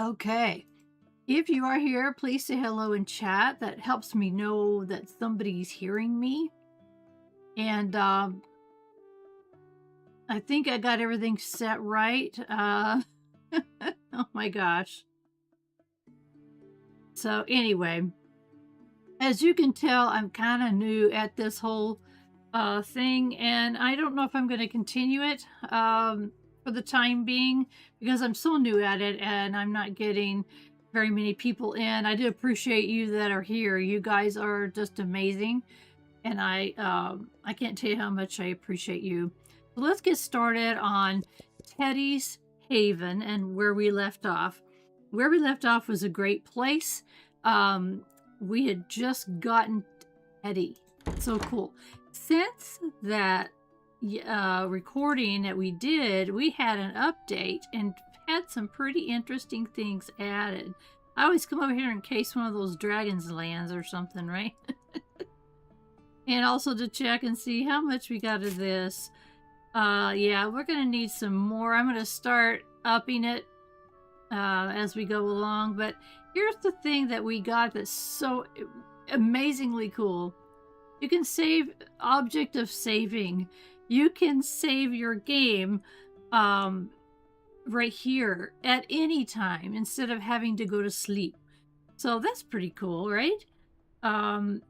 Okay. If you are here, please say hello in chat. That helps me know that somebody's hearing me. And I think I got everything set right. Oh my gosh. So anyway, as you can tell, I'm kind of new at this whole thing, and I don't know if I'm going to continue it for the time being because I'm so new at it and I'm not getting very many people in. I do appreciate you that are here. You guys are just amazing, and I can't tell you how much I appreciate you. So let's get started on Teddy's Haven and where we left off. Where we left off was a great place. We had just gotten Teddy. So cool. Since that recording that we did, we had an update and had some pretty interesting things added. I always come over here in case one of those dragons lands or something, right? And also to check and see how much we got of this. Yeah, we're going to need some more. I'm going to start upping it as we go along. But here's the thing that we got that's so amazingly cool. You can save object of saving. You can save your game right here at any time instead of having to go to sleep. So that's pretty cool, right? I'm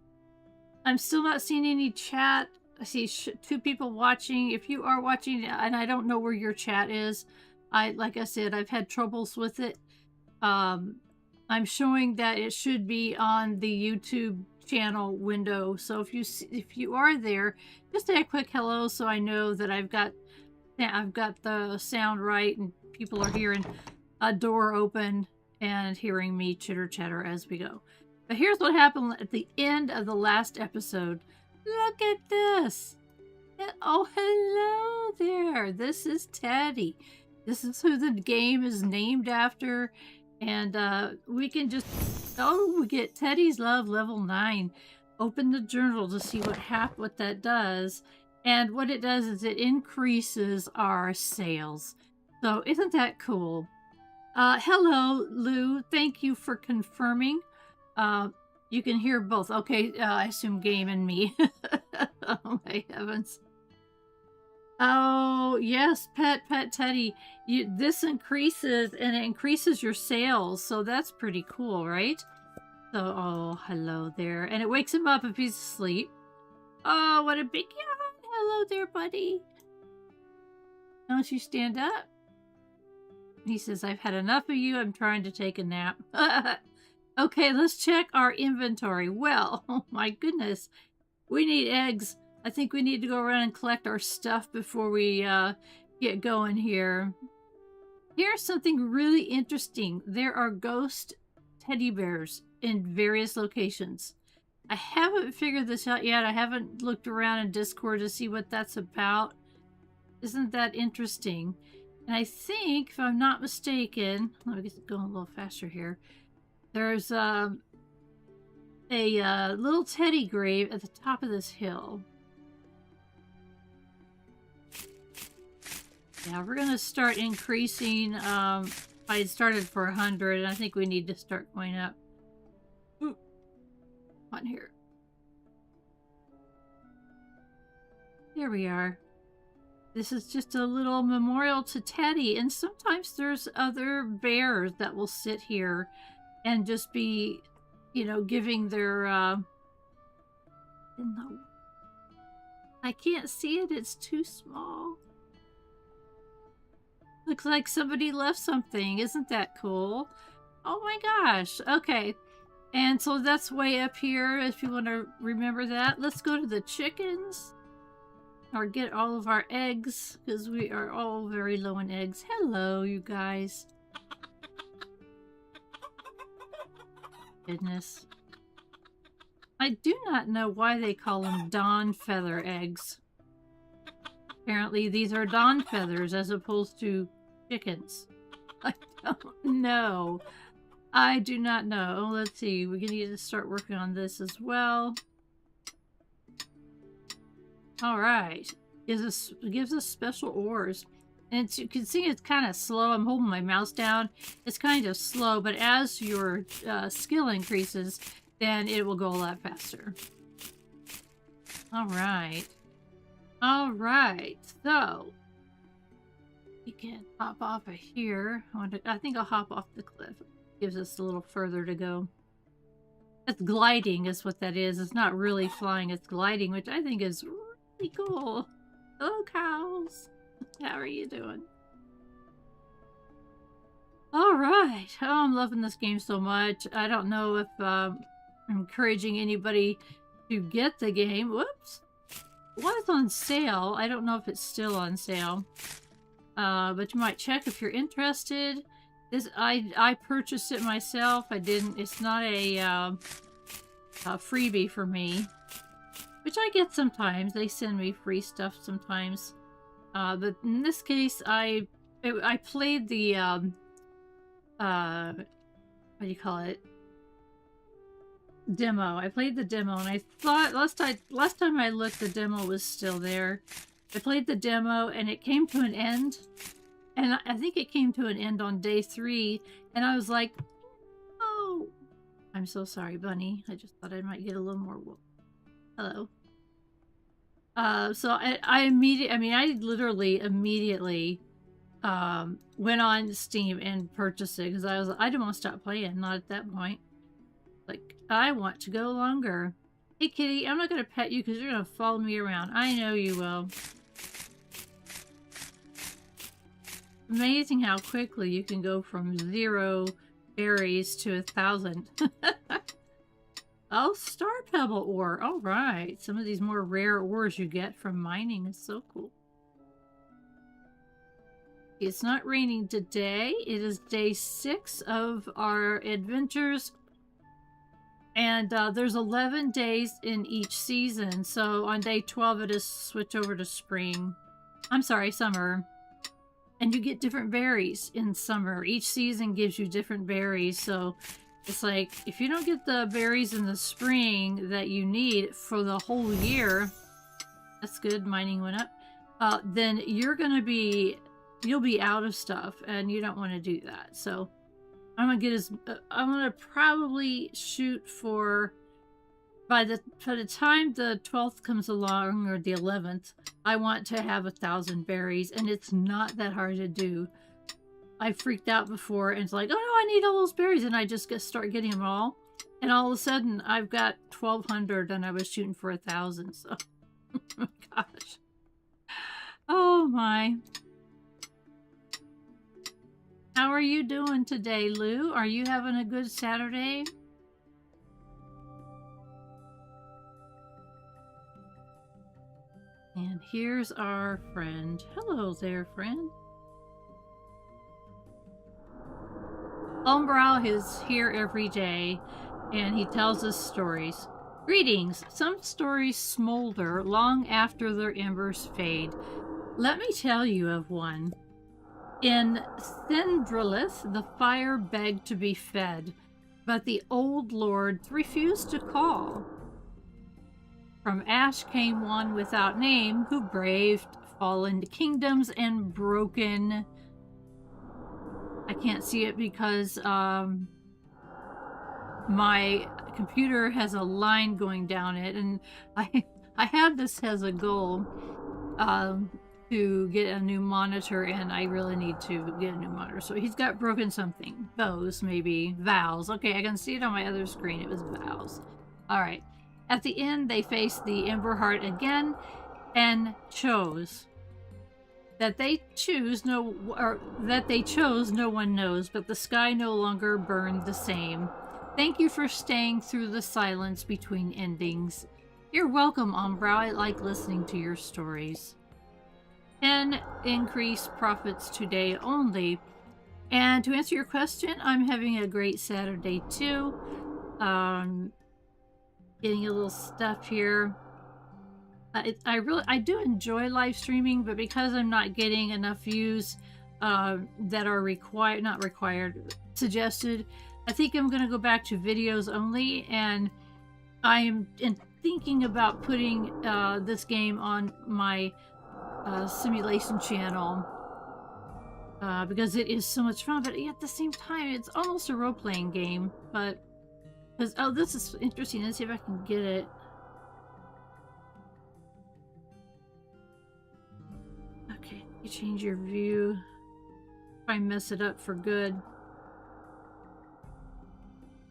still not seeing any chat. I see two people watching. If you are watching, and I don't know where your chat is, like I said, I've had troubles with it. I'm showing that it should be on the YouTube channel window. So if you are there, just say a quick hello so I know that I've got the sound right and people are hearing a door open and hearing me chitter chatter as we go. But here's what happened at the end of the last episode. Look at this. Oh, hello there. This is Teddy. This is who the game is named after. And we can just, we get Teddy's Love level 9. Open the journal to see what that does. And what it does is it increases our sales. So isn't that cool? Hello, Lou. Thank you for confirming. You can hear both. Okay, I assume game and me. Oh my heavens. Oh, yes, Pet Teddy. This increases, and it increases your sales, so that's pretty cool, right? So, oh, hello there. And it wakes him up if he's asleep. Oh, what a big yawn. Hello there, buddy. Don't you stand up? He says, I've had enough of you. I'm trying to take a nap. Okay, let's check our inventory. Well, oh my goodness. We need eggs. I think we need to go around and collect our stuff before we get going here. Here's something really interesting. There are ghost teddy bears in various locations. I haven't figured this out yet. I haven't looked around in Discord to see what that's about. Isn't that interesting? And I think, if I'm not mistaken, let me get going a little faster here. There's a little teddy grave at the top of this hill. Yeah, we're going to start increasing. I started for 100, and I think we need to start going up. Ooh. On here. Here we are. This is just a little memorial to Teddy, and sometimes there's other bears that will sit here and just be, you know, giving their, no. I can't see it, it's too small. Looks like somebody left something. Isn't that cool? Oh my gosh. Okay. And so that's way up here, if you want to remember that. Let's go to the chickens. Or get all of our eggs, because we are all very low in eggs. Hello, you guys. Goodness. I do not know why they call them dawn feather eggs. Apparently these are dawn feathers as opposed to chickens. I don't know. I do not know. Let's see. We need to start working on this as well. All right. Gives us special ores. And it's, you can see it's kind of slow. I'm holding my mouse down. It's kind of slow, but as your skill increases, then it will go a lot faster. All right. All right. So you can hop off of here. I think I'll hop off the cliff. Gives us a little further to go. It's gliding is what that is. It's not really flying. It's gliding, which I think is really cool. Hello, cows. How are you doing? All right. Oh, I'm loving this game so much. I don't know if I'm encouraging anybody to get the game. Whoops. It was on sale. I don't know if it's still on sale. But you might check if you're interested. This I purchased it myself. I didn't. It's not a freebie for me, which I get sometimes. They send me free stuff sometimes. But in this case, I played the what do you call it? Demo. I played the demo, and I thought last time I looked, the demo was still there. I played the demo, and it came to an end. And I think it came to an end on day 3, and I was like, oh, I'm so sorry, bunny. I just thought I might get a little more wool. Hello. So I literally immediately went on Steam and purchased it because I didn't want to stop playing, not at that point. Like, I want to go longer. Hey, kitty, I'm not going to pet you because you're going to follow me around. I know you will. Amazing how quickly you can go from 0 berries to 1,000. Oh, star pebble ore. All right. Some of these more rare ores you get from mining is so cool. It's not raining today. It is day 6 of our adventures. And there's 11 days in each season. So on day 12, it is switch over to spring. I'm sorry, summer. And you get different berries in summer. Each season gives you different berries. So it's like, if you don't get the berries in the spring that you need for the whole year, that's good, mining went up, then you'll be out of stuff, and you don't want to do that. So I'm gonna probably shoot for, by the time the 12th comes along, or the 11th, I want to have 1,000 berries, and it's not that hard to do. I freaked out before, and it's like, oh no, I need all those berries, and I just start getting them all, and all of a sudden, I've got 1,200, and I was shooting for 1,000, so, oh my gosh. Oh my. How are you doing today, Lou? Are you having a good Saturday? And here's our friend. Hello there, friend. Umbral is here every day, and he tells us stories. Greetings. Some stories smolder long after their embers fade. Let me tell you of one. In Thindrelith, the fire begged to be fed, but the old lord refused to call. From Ash came one without name who braved fallen kingdoms and broken... I can't see it because my computer has a line going down it, and I have this as a goal to get a new monitor, and I really need to get a new monitor. So he's got broken something. Bows, maybe. Vows. Okay, I can see it on my other screen. It was vows. Alright. At the end, they faced the Emberheart again and chose. That they chose no one knows, but the sky no longer burned the same. Thank you for staying through the silence between endings. You're welcome, Umbral. I like listening to your stories. 10 increased profits today only. And to answer your question, I'm having a great Saturday too. Getting a little stuff here. I do enjoy live streaming, but because I'm not getting enough views that are not required, suggested, I think I'm going to go back to videos only, and I'm thinking about putting this game on my simulation channel because it is so much fun, but at the same time, it's almost a role-playing game. But because oh, this is interesting. Let's see if I can get it. Okay, you change your view. If I mess it up for good,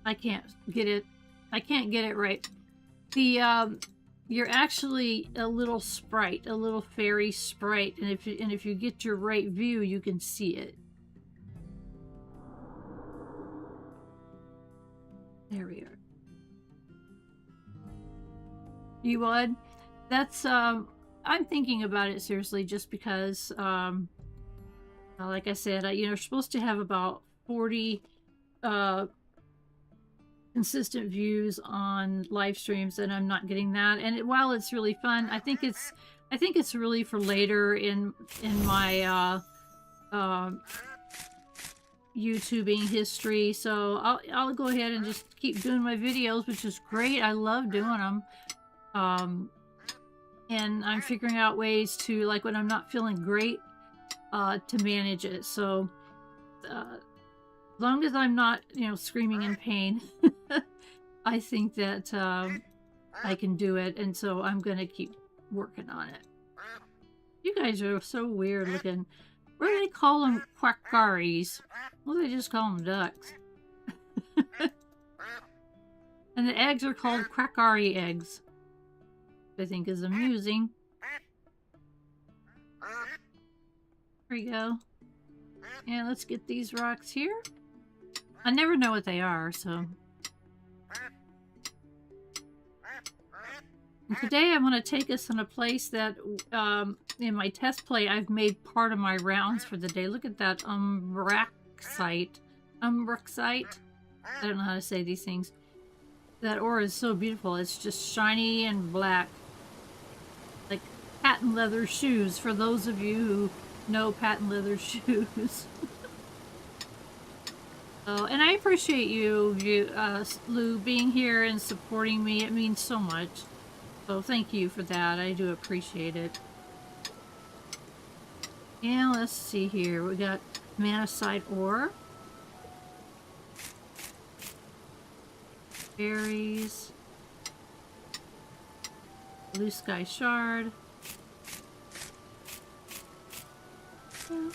I can't get it. I can't get it right. The you're actually a little sprite, a little fairy sprite, and if you get your right view, you can see it. There we are. You would? That's I'm thinking about it seriously, just because like I said, you're supposed to have about 40 consistent views on live streams, and I'm not getting that. And while it's really fun, I think it's really for later in my YouTubing history. So I'll go ahead and just keep doing my videos, which is great. I love doing them. And I'm figuring out ways to, like, when I'm not feeling great, to manage it. So as long as I'm not, screaming in pain, I think that I can do it. And so I'm gonna keep working on it. You guys are so weird looking. What do they call them? Quackaries. Well, they just call them ducks. And the eggs are called quackari eggs. I think is amusing. There we go. And let's get these rocks here. I never know what they are, so. And today I want to take us on a place that, in my test play, I've made part of my rounds for the day. Look at that umbraxite. Umbraxite? I don't know how to say these things. That ore is so beautiful. It's just shiny and black. Like patent leather shoes, for those of you who know patent leather shoes. And I appreciate you, Lou, being here and supporting me. It means so much. So thank you for that. I do appreciate it. And let's see here. We got Manasite ore. Berries. Blue sky shard. Yeah.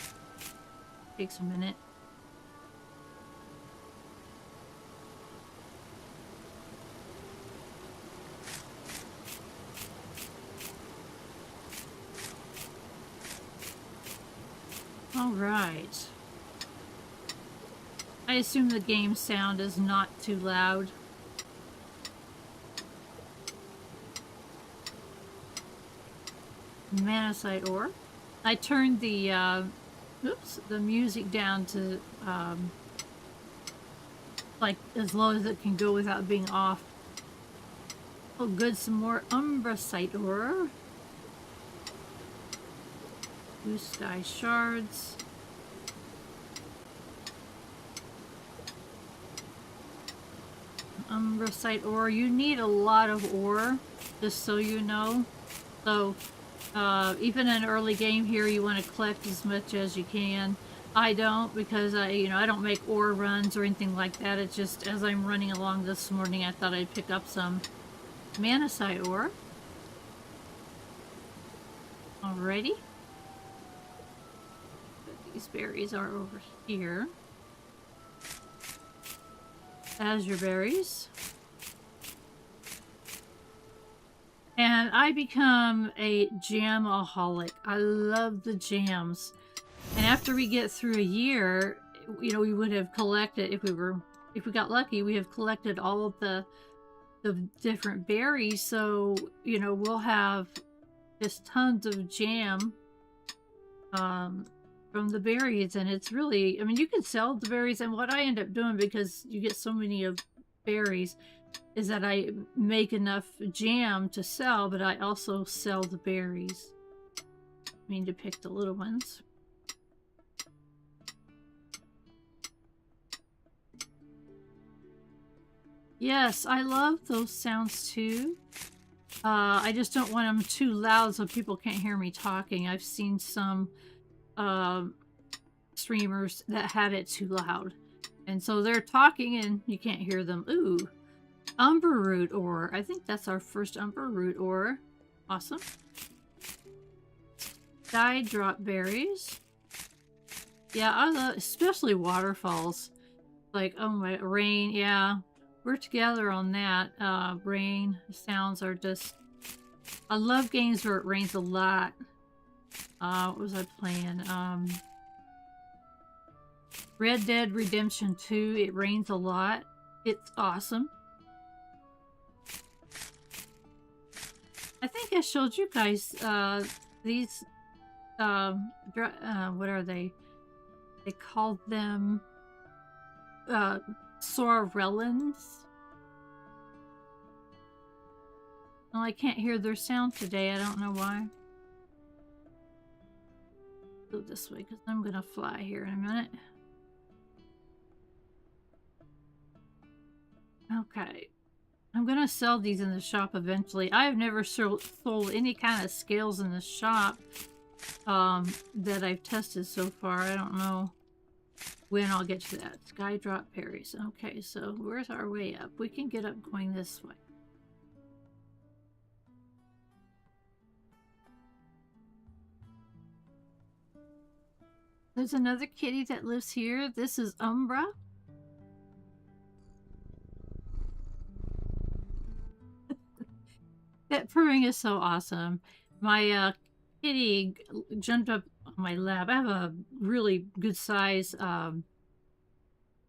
Takes a minute. All right. I assume the game sound is not too loud. Manasite ore. I turned the music down to like as low as it can go without being off. Oh good, some more umbracite ore. Blue sky shards. Umbracite ore. You need a lot of ore, just so you know. So even in early game here, you want to collect as much as you can. I don't, because I don't make ore runs or anything like that. It's just as I'm running along this morning, I thought I'd pick up some Manasite ore. Alrighty. These berries are over here. Azure berries. And I become a jamaholic. I love the jams. And after we get through a year, we would have collected, if we got lucky, we have collected all of the different berries. So, we'll have just tons of jam from the berries. And it's really, you can sell the berries. And what I end up doing, because you get so many of berries, is that I make enough jam to sell, but I also sell the berries. To pick the little ones. Yes, I love those sounds too. I just don't want them too loud so people can't hear me talking. I've seen some streamers that had it too loud. And so they're talking and you can't hear them. Ooh, umber root ore. I think that's our first umber root ore. Awesome. Sky drop berries. Yeah, I love, especially waterfalls. Like, oh my, rain, yeah. We're together on that. Rain sounds are just... I love games where it rains a lot. What was I playing? Red Dead Redemption 2, it rains a lot. It's awesome. I think I showed you guys these, what are they? They called them sorrelins. Well, I can't hear their sound today. I don't know why. Go this way because I'm gonna fly here in a minute. Okay. I'm gonna sell these in the shop eventually. I have never sold any kind of scales in the shop that I've tested so far. I don't know when I'll get to that. Sky drop berries. Okay, so where's our way up? We can get up going this way. There's another kitty that lives here. This is Umbra. That purring is so awesome. My kitty jumped up on my lap. I have a really good size a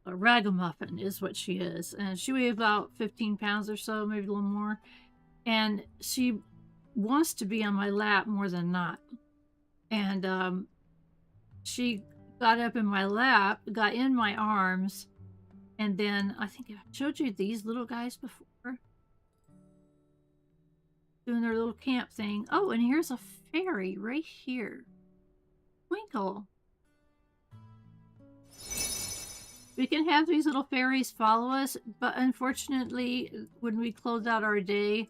ragamuffin is what she is. And she weighs about 15 pounds or so, maybe a little more. And she wants to be on my lap more than not. And she got up in my lap, got in my arms, and then I think I showed you these little guys before. Doing their little camp thing. Oh, and here's a fairy right here. Twinkle. We can have these little fairies follow us, but unfortunately, when we close out our day,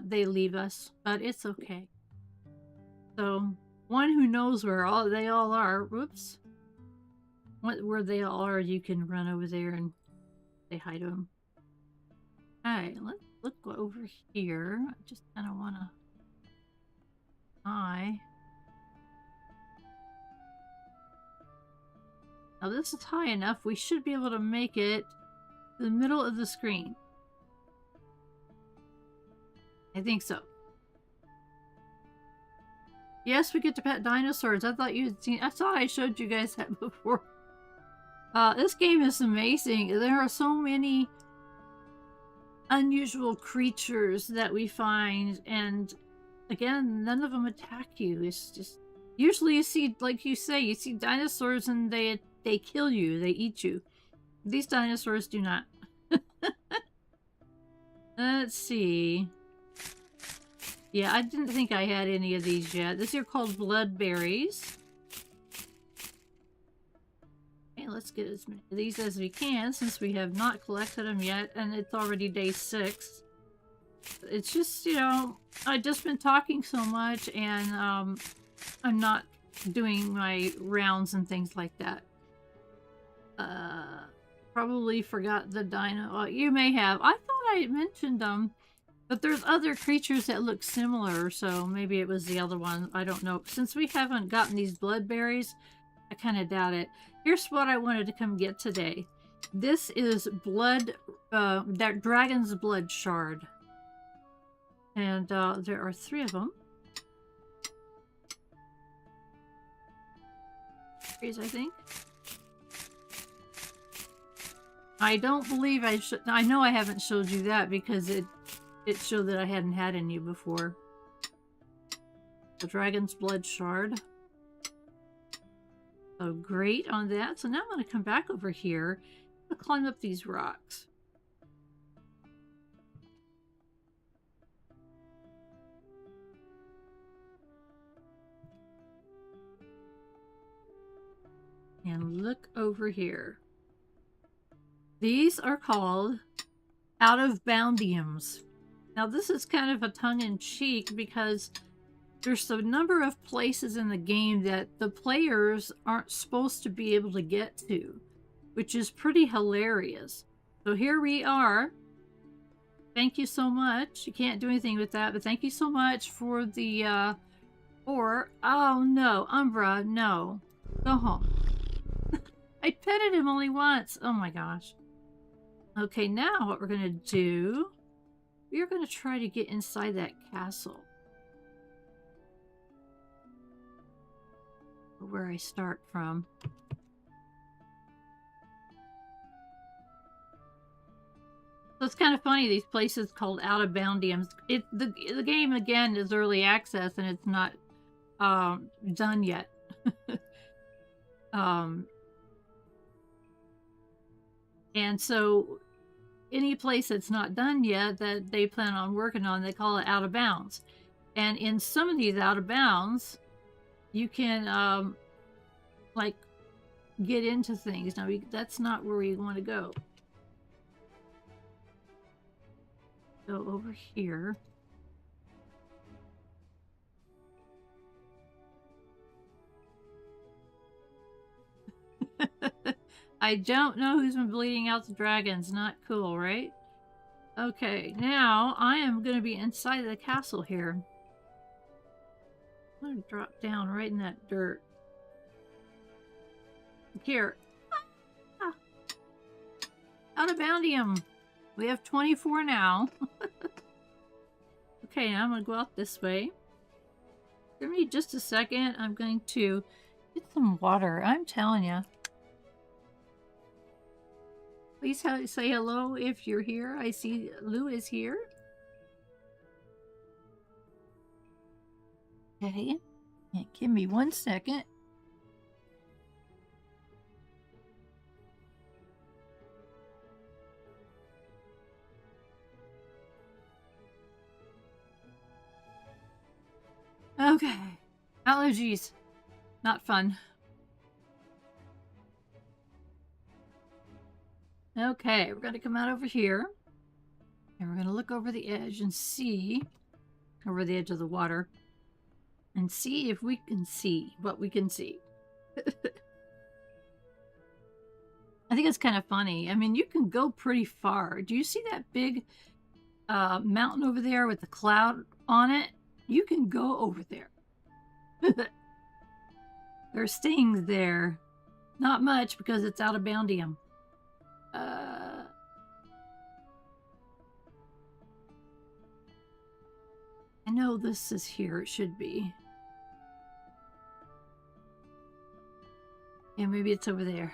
they leave us. But it's okay. So, one who knows where they all are. Whoops. Where they all are, you can run over there and say hi to them. Alright, let's look over here. I just kind of want to... Hi. Now this is high enough. We should be able to make it to the middle of the screen. I think so. Yes, we get to pet dinosaurs. I thought you'd seen... I thought I showed you guys that before. This game is amazing. There are so many unusual creatures that we find, and again, none of them attack you. It's just... Usually you see, like you say, you see dinosaurs and they kill you. They eat you. These dinosaurs do not. Let's see. Yeah, I didn't think I had any of these yet. These are called bloodberries. Okay, let's get as many of these as we can since we have not collected them yet, and it's already day 6. It's just, you know, I've just been talking so much, and I'm not doing my rounds and things like that. Probably forgot the dino. You may have. I thought I mentioned them, but there's other creatures that look similar, so maybe it was the other one. I don't know. Since we haven't gotten these bloodberries, I kind of doubt it. Here's what I wanted to come get today. This is blood, that dragon's blood shard. And there are 3 of them. I think. I don't believe I should. I know I haven't showed you that because it showed that I hadn't had any before. The dragon's blood shard. So great on that. So now I'm going to come back over here and climb up these rocks. And look over here. These are called out of boundiums. Now this is kind of a tongue-in-cheek because there's a number of places in the game that the players aren't supposed to be able to get to, which is pretty hilarious. So here we are. Thank you so much. You can't do anything with that, but thank you so much for the ore. Oh no, Umbra, no. Go home. I petted him only once. Oh my gosh. Okay, now what we're gonna do, we are gonna try to get inside that castle. Where I start from. So it's kind of funny, these places called out of boundiums. The game again is early access and it's not done yet. And so any place that's not done yet that they plan on working on, they call it out of bounds. And in some of these out of bounds, you can like get into things. Now that's not where we want to go. Go over here. I don't know who's been bleeding out the dragons. Not cool, right? Okay, now I am going to be inside of the castle here. I'm going to drop down right in that dirt. Here. Ah. Out of boundium. We have 24 now. Okay, now I'm going to go out this way. Give me just a second. I'm going to get some water. I'm telling you. Please say hello if you're here. I see Lou is here. Okay. Give me 1 second. Okay. Allergies. Not fun. Okay, we're going to come out over here. And we're going to look over the edge and see, over the edge of the water, and see if we can see what we can see. I think it's kind of funny. I mean, you can go pretty far. Do you see that big mountain over there with the cloud on it? You can go over there. There's stings there. Not much because it's out of boundium. I know this is here. It should be. Yeah, maybe it's over there.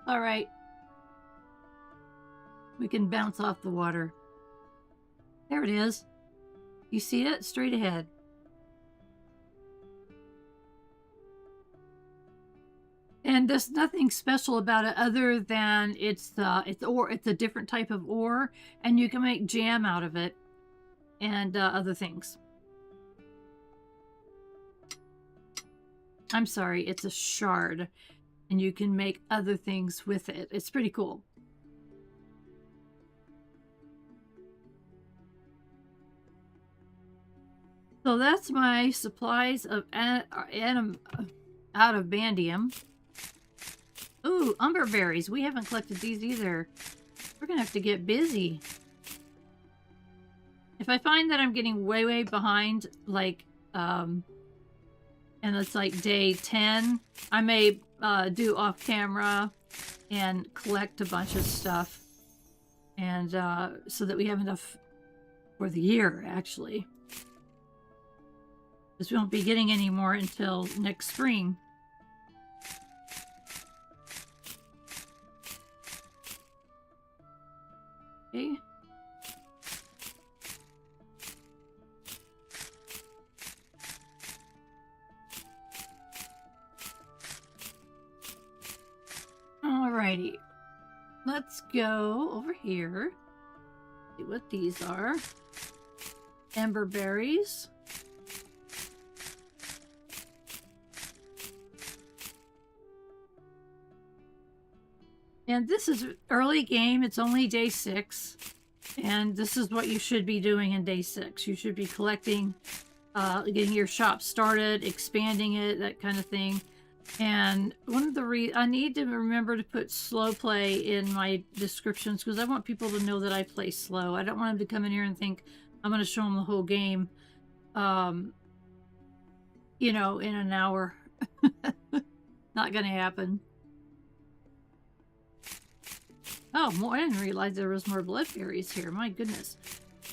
All right. We can bounce off the water. There it is. You see it? Straight ahead. And there's nothing special about it other than it's a different type of ore, and you can make jam out of it and other things. I'm sorry, it's a shard, and you can make other things with it. It's pretty cool. So that's my supplies of out of bandium. Ooh, umber berries. We haven't collected these either. We're gonna have to get busy. If I find that I'm getting way behind, like, and it's like day 10, I may do off camera and collect a bunch of stuff, and so that we have enough for the year, actually. Because we won't be getting any more until next spring. Okay. Alrighty. Let's go over here. See what these are. Amber berries. And this is early game. It's only day 6. And this is what you should be doing in day 6. You should be collecting getting your shop started, expanding it, that kind of thing. And one of the I need to remember to put slow play in my descriptions because I want people to know that I play slow. I don't want them to come in here and think I'm going to show them the whole game, you know, in an hour. Not going to happen. Oh, more! I didn't realize there was more bloodberries here. My goodness.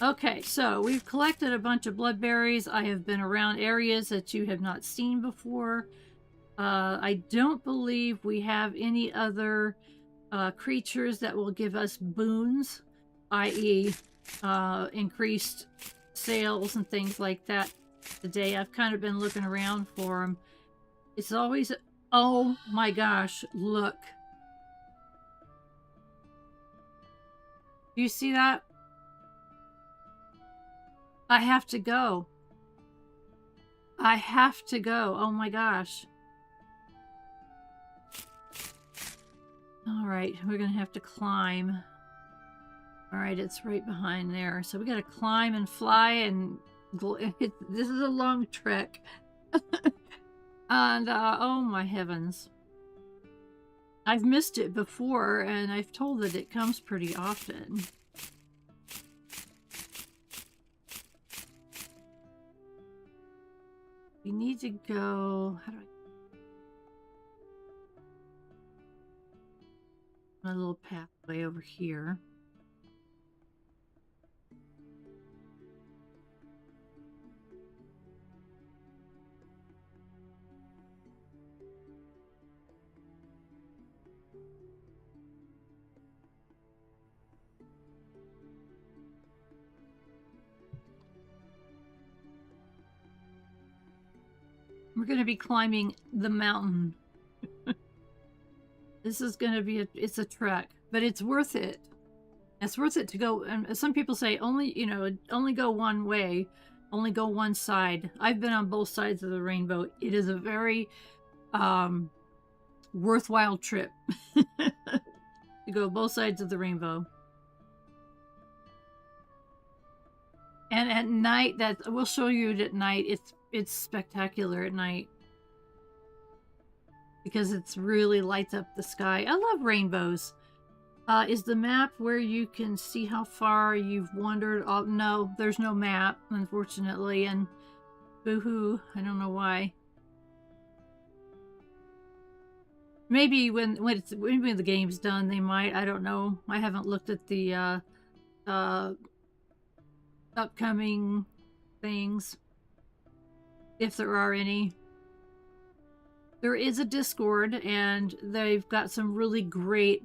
Okay, so we've collected a bunch of bloodberries. I have been around areas that you have not seen before. I don't believe we have any other creatures that will give us boons, i.e. Increased sales and things like that today. I've kind of been looking around for them. It's always... Oh my gosh, look. Do you see that? I have to go. I have to go. Oh my gosh. All right, we're going to have to climb. All right, it's right behind there. So we got to climb and fly and... This is a long trek. And, oh my heavens. I've missed it before, and I've told that it comes pretty often. We need to go... How do I... A little pathway over here. We're going to be climbing the mountain. This is going to be it's a trek, but it's worth it. It's worth it to go. And some people say only, you know, only go one way, only go one side. I've been on both sides of the rainbow. It is a very worthwhile trip to go both sides of the rainbow. And at night, we'll show you it at night. It's spectacular at night because it's really lights up the sky. I love rainbows. Is the map where you can see how far you've wandered? Oh, no, there's no map, unfortunately, and boo-hoo, I don't know why. Maybe when the game's done, they might. I don't know. I haven't looked at the upcoming things, if there are any. There is a Discord, and they've got some really great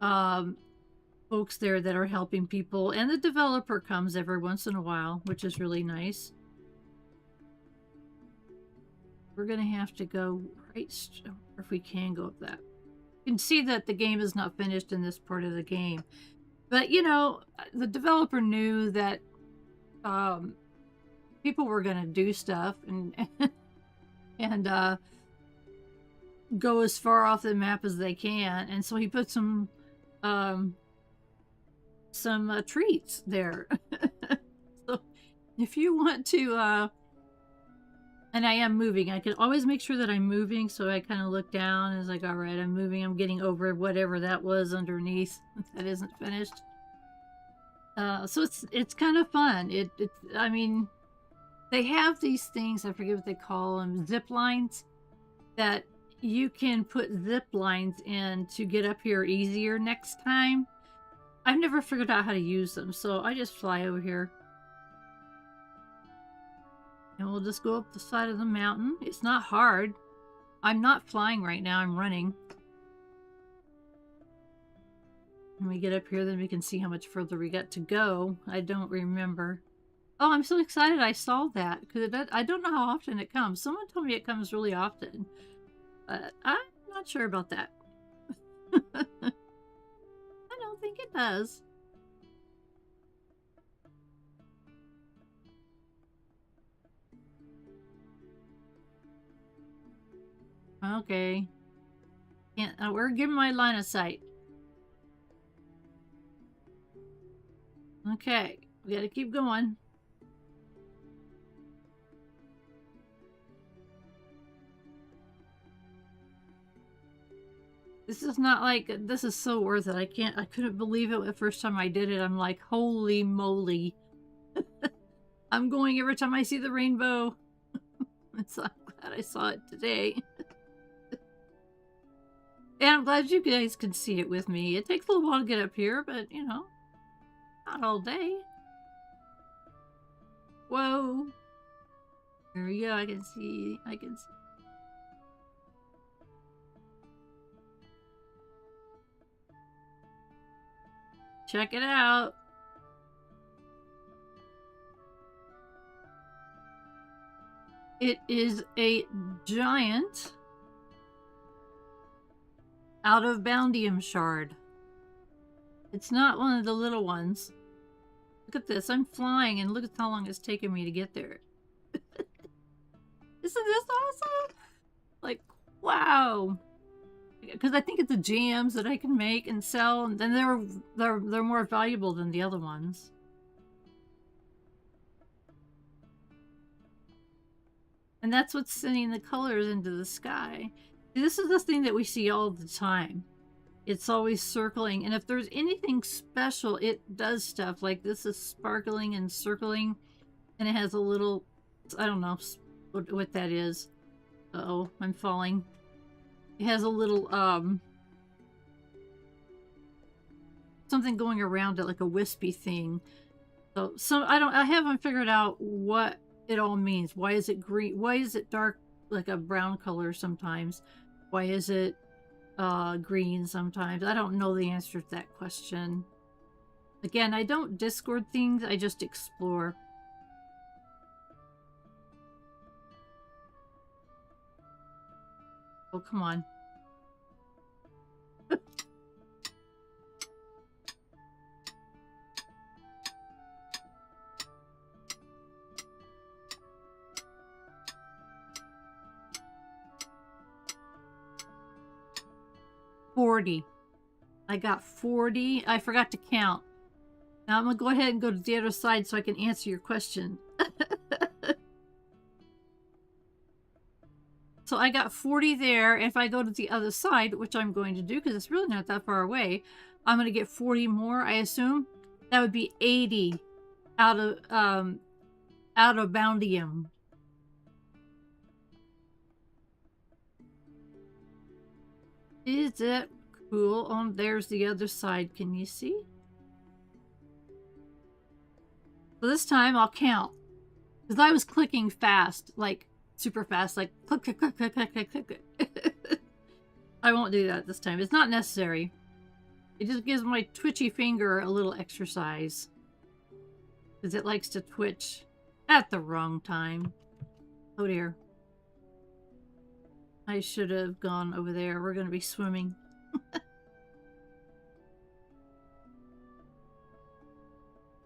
folks there that are helping people, and the developer comes every once in a while, which is really nice. We're gonna have to go right, if we can go up that. You can see that the game is not finished in this part of the game, but you know, the developer knew that people were gonna do stuff and go as far off the map as they can, and so he put some treats there. So if you want to and I am moving, I can always make sure that I'm moving, so I kind of look down and it's like, all right, I'm moving, I'm getting over whatever that was underneath that isn't finished. So it's kind of fun. I mean, they have these things, I forget what they call them, zip lines, that you can put zip lines in to get up here easier next time. I've never figured out how to use them, so I just fly over here. And we'll just go up the side of the mountain. It's not hard. I'm not flying right now, I'm running. When we get up here, then we can see how much further we got to go. I don't remember. Oh, I'm so excited I solved that, because I don't know how often it comes. Someone told me it comes really often. But I'm not sure about that. I don't think it does. Okay. Can't, we're giving my line of sight. Okay, we gotta keep going. This is not like, this is so worth it. I couldn't believe it the first time I did it. I'm like, holy moly. I'm going every time I see the rainbow. So I'm glad I saw it today. And I'm glad you guys can see it with me. It takes a little while to get up here, but you know, not all day. Whoa. There we go. I can see. Check it out. It is a giant out of boundium shard. It's not one of the little ones. Look at this. I'm flying and look at how long it's taken me to get there. Isn't this awesome? Like, wow. Because I think it's the jams that I can make and sell, and then they're more valuable than the other ones. And that's what's sending the colors into the sky. This is the thing that we see all the time. It's always circling, and if there's anything special, it does stuff. Like this is sparkling and circling, and it has a little, I don't know what that is. Uh-oh, I'm falling. It has a little, something going around it, like a wispy thing. So I haven't figured out what it all means. Why is it green? Why is it dark, like a brown color sometimes? Why is it green sometimes? I don't know the answer to that question. Again, I don't Discord things, I just explore. Oh, come on. I got 40. I forgot to count. Now I'm gonna go ahead and go to the other side so I can answer your question. So I got 40 there. If I go to the other side, which I'm going to do because it's really not that far away, I'm gonna get 40 more, I assume. That would be 80 out of boundium. Is it cool? Oh, there's the other side. Can you see? So this time I'll count. Because I was clicking fast, like super fast, like click, click, click, click, click, click, click. I won't do that this time. It's not necessary. It just gives my twitchy finger a little exercise. Because it likes to twitch at the wrong time. Oh dear. I should have gone over there. We're going to be swimming.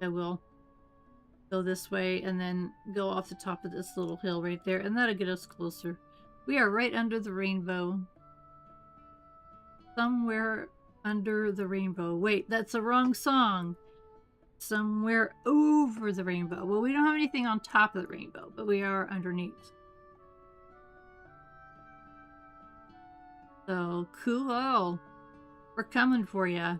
I will go this way and then go off the top of this little hill right there, and that'll get us closer. We are right under the rainbow. Somewhere under the rainbow. Wait, that's the wrong song. Somewhere over the rainbow. Well, we don't have anything on top of the rainbow, but we are underneath. So cool. We're coming for you.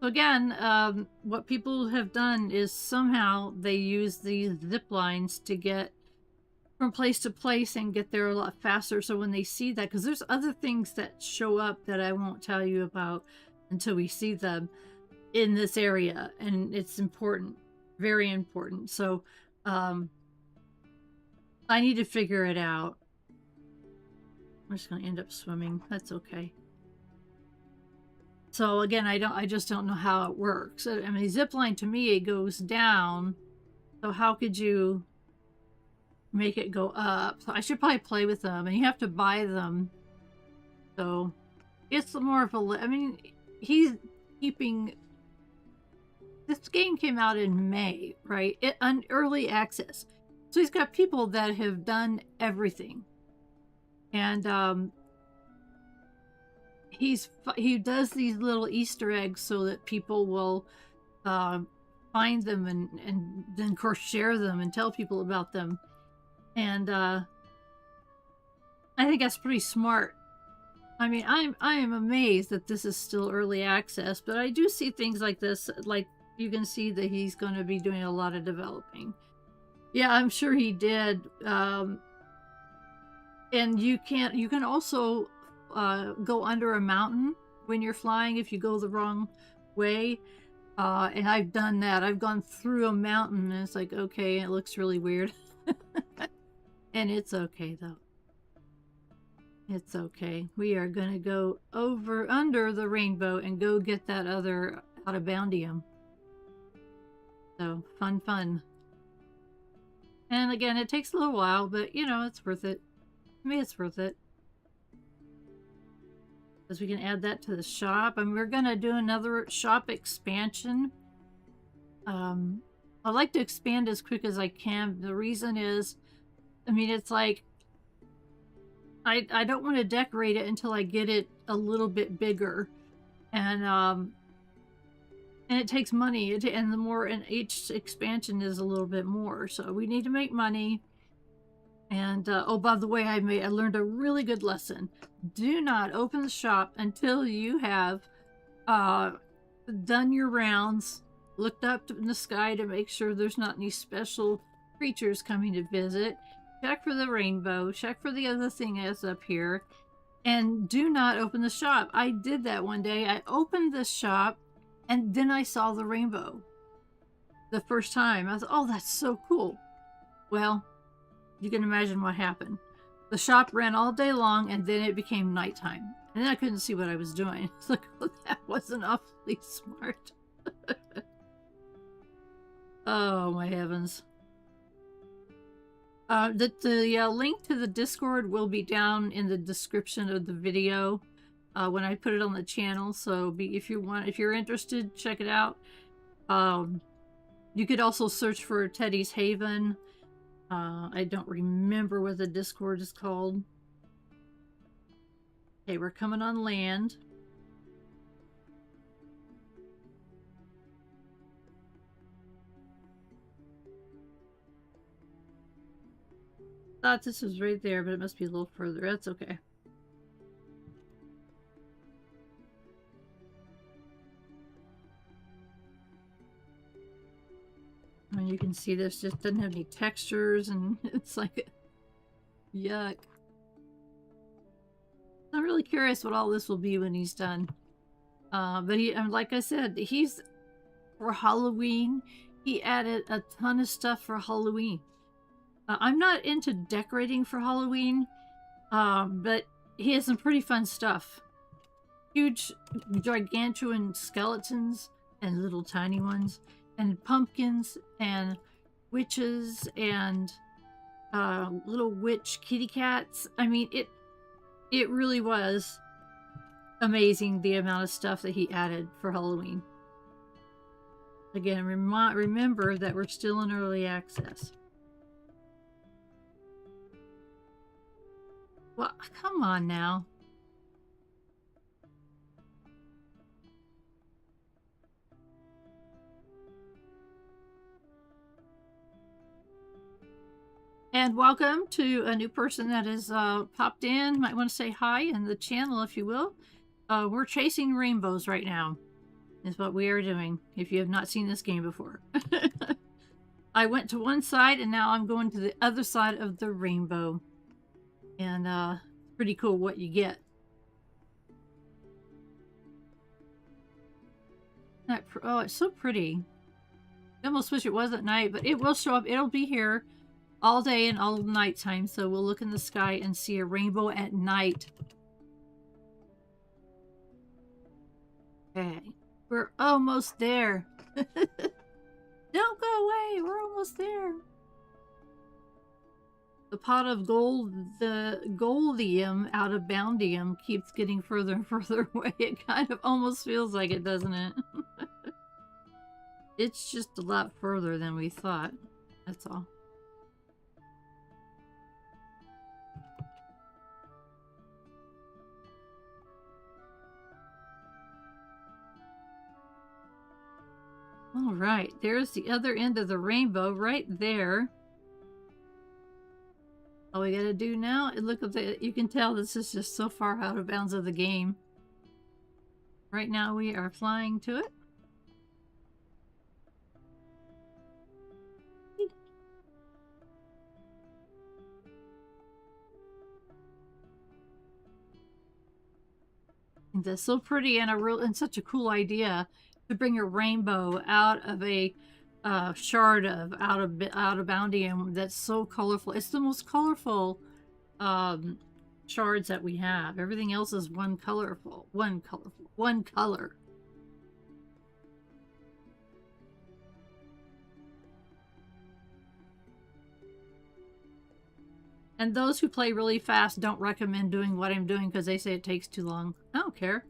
So again, what people have done is somehow they use these zip lines to get from place to place and get there a lot faster. So when they see that, because there's other things that show up that I won't tell you about until we see them in this area, and it's important, very important. So I need to figure it out. I'm just going to end up swimming. That's okay. So again, I just don't know how it works. I mean, zip line to me, it goes down. So how could you make it go up? So I should probably play with them, and you have to buy them. So it's more of a, I mean, he's keeping, this game came out in May, right? On early access. So he's got people that have done everything. And he does these little Easter eggs so that people will find them and then of course share them and tell people about them. And I think that's pretty smart. I mean, I am amazed that this is still early access, but I do see things like this, like you can see that he's going to be doing a lot of developing. Yeah, I'm sure he did. And you can also go under a mountain when you're flying if you go the wrong way. And I've done that. I've gone through a mountain and it's like, okay, it looks really weird. And it's okay though. It's okay. We are going to go under the rainbow and go get that other out of boundium. So, fun. And again, it takes a little while, but you know, it's worth it. To me, it's worth it. Because we can add that to the shop. And we're going to do another shop expansion. I like to expand as quick as I can. The reason is, I mean, it's like, I don't want to decorate it until I get it a little bit bigger. And it takes money. And the more, and each expansion is a little bit more. So we need to make money. And, oh, by the way, I learned a really good lesson. Do not open the shop until you have done your rounds, looked up in the sky to make sure there's not any special creatures coming to visit, check for the rainbow, check for the other thing that's up here, and do not open the shop. I did that one day. I opened the shop, and then I saw the rainbow. The first time. I was, oh, that's so cool. Well, you can imagine what happened. The shop ran all day long, and then it became nighttime. And then I couldn't see what I was doing. It's like, oh, that wasn't awfully smart. Oh, my heavens. The link to the Discord will be down in the description of the video when I put it on the channel. So if you're interested, check it out. You could also search for Teddy's Haven. I don't remember what the Discord is called. Okay, we're coming on land. Thought this was right there, but it must be a little further. That's okay. And you can see this just doesn't have any textures, and it's like, yuck. I'm really curious what all this will be when he's done. But like I said, he's for Halloween. He added a ton of stuff for Halloween. I'm not into decorating for Halloween, but he has some pretty fun stuff. Huge, gargantuan skeletons and little tiny ones, and pumpkins and witches and little witch kitty cats. I mean, it really was amazing the amount of stuff that he added for Halloween. Again, remember that we're still in early access. Well, come on now. And welcome to a new person that has popped in. Might want to say hi in the channel if you will. We're chasing rainbows right now. Is what we are doing, if you have not seen this game before. I went to one side and now I'm going to the other side of the rainbow. And pretty cool what you get. Oh, it's so pretty. I almost wish it was at night, but it will show up. It'll be here all day and all nighttime. So we'll look in the sky and see a rainbow at night. Okay. We're almost there. Don't go away. We're almost there. The pot of gold, the goldium out of boundium keeps getting further and further away. It kind of almost feels like it, doesn't it? It's just a lot further than we thought. That's all. All right, there's the other end of the rainbow right there. All we gotta do now is look at the, you can tell this is just so far out of bounds of the game. Right now we are flying to it. That's so pretty and such a cool idea to bring a rainbow out of a shard of out of boundium that's so colorful. It's the most colorful shards that we have. Everything else is one color. And those who play really fast don't recommend doing what I'm doing because they say it takes too long. I don't care.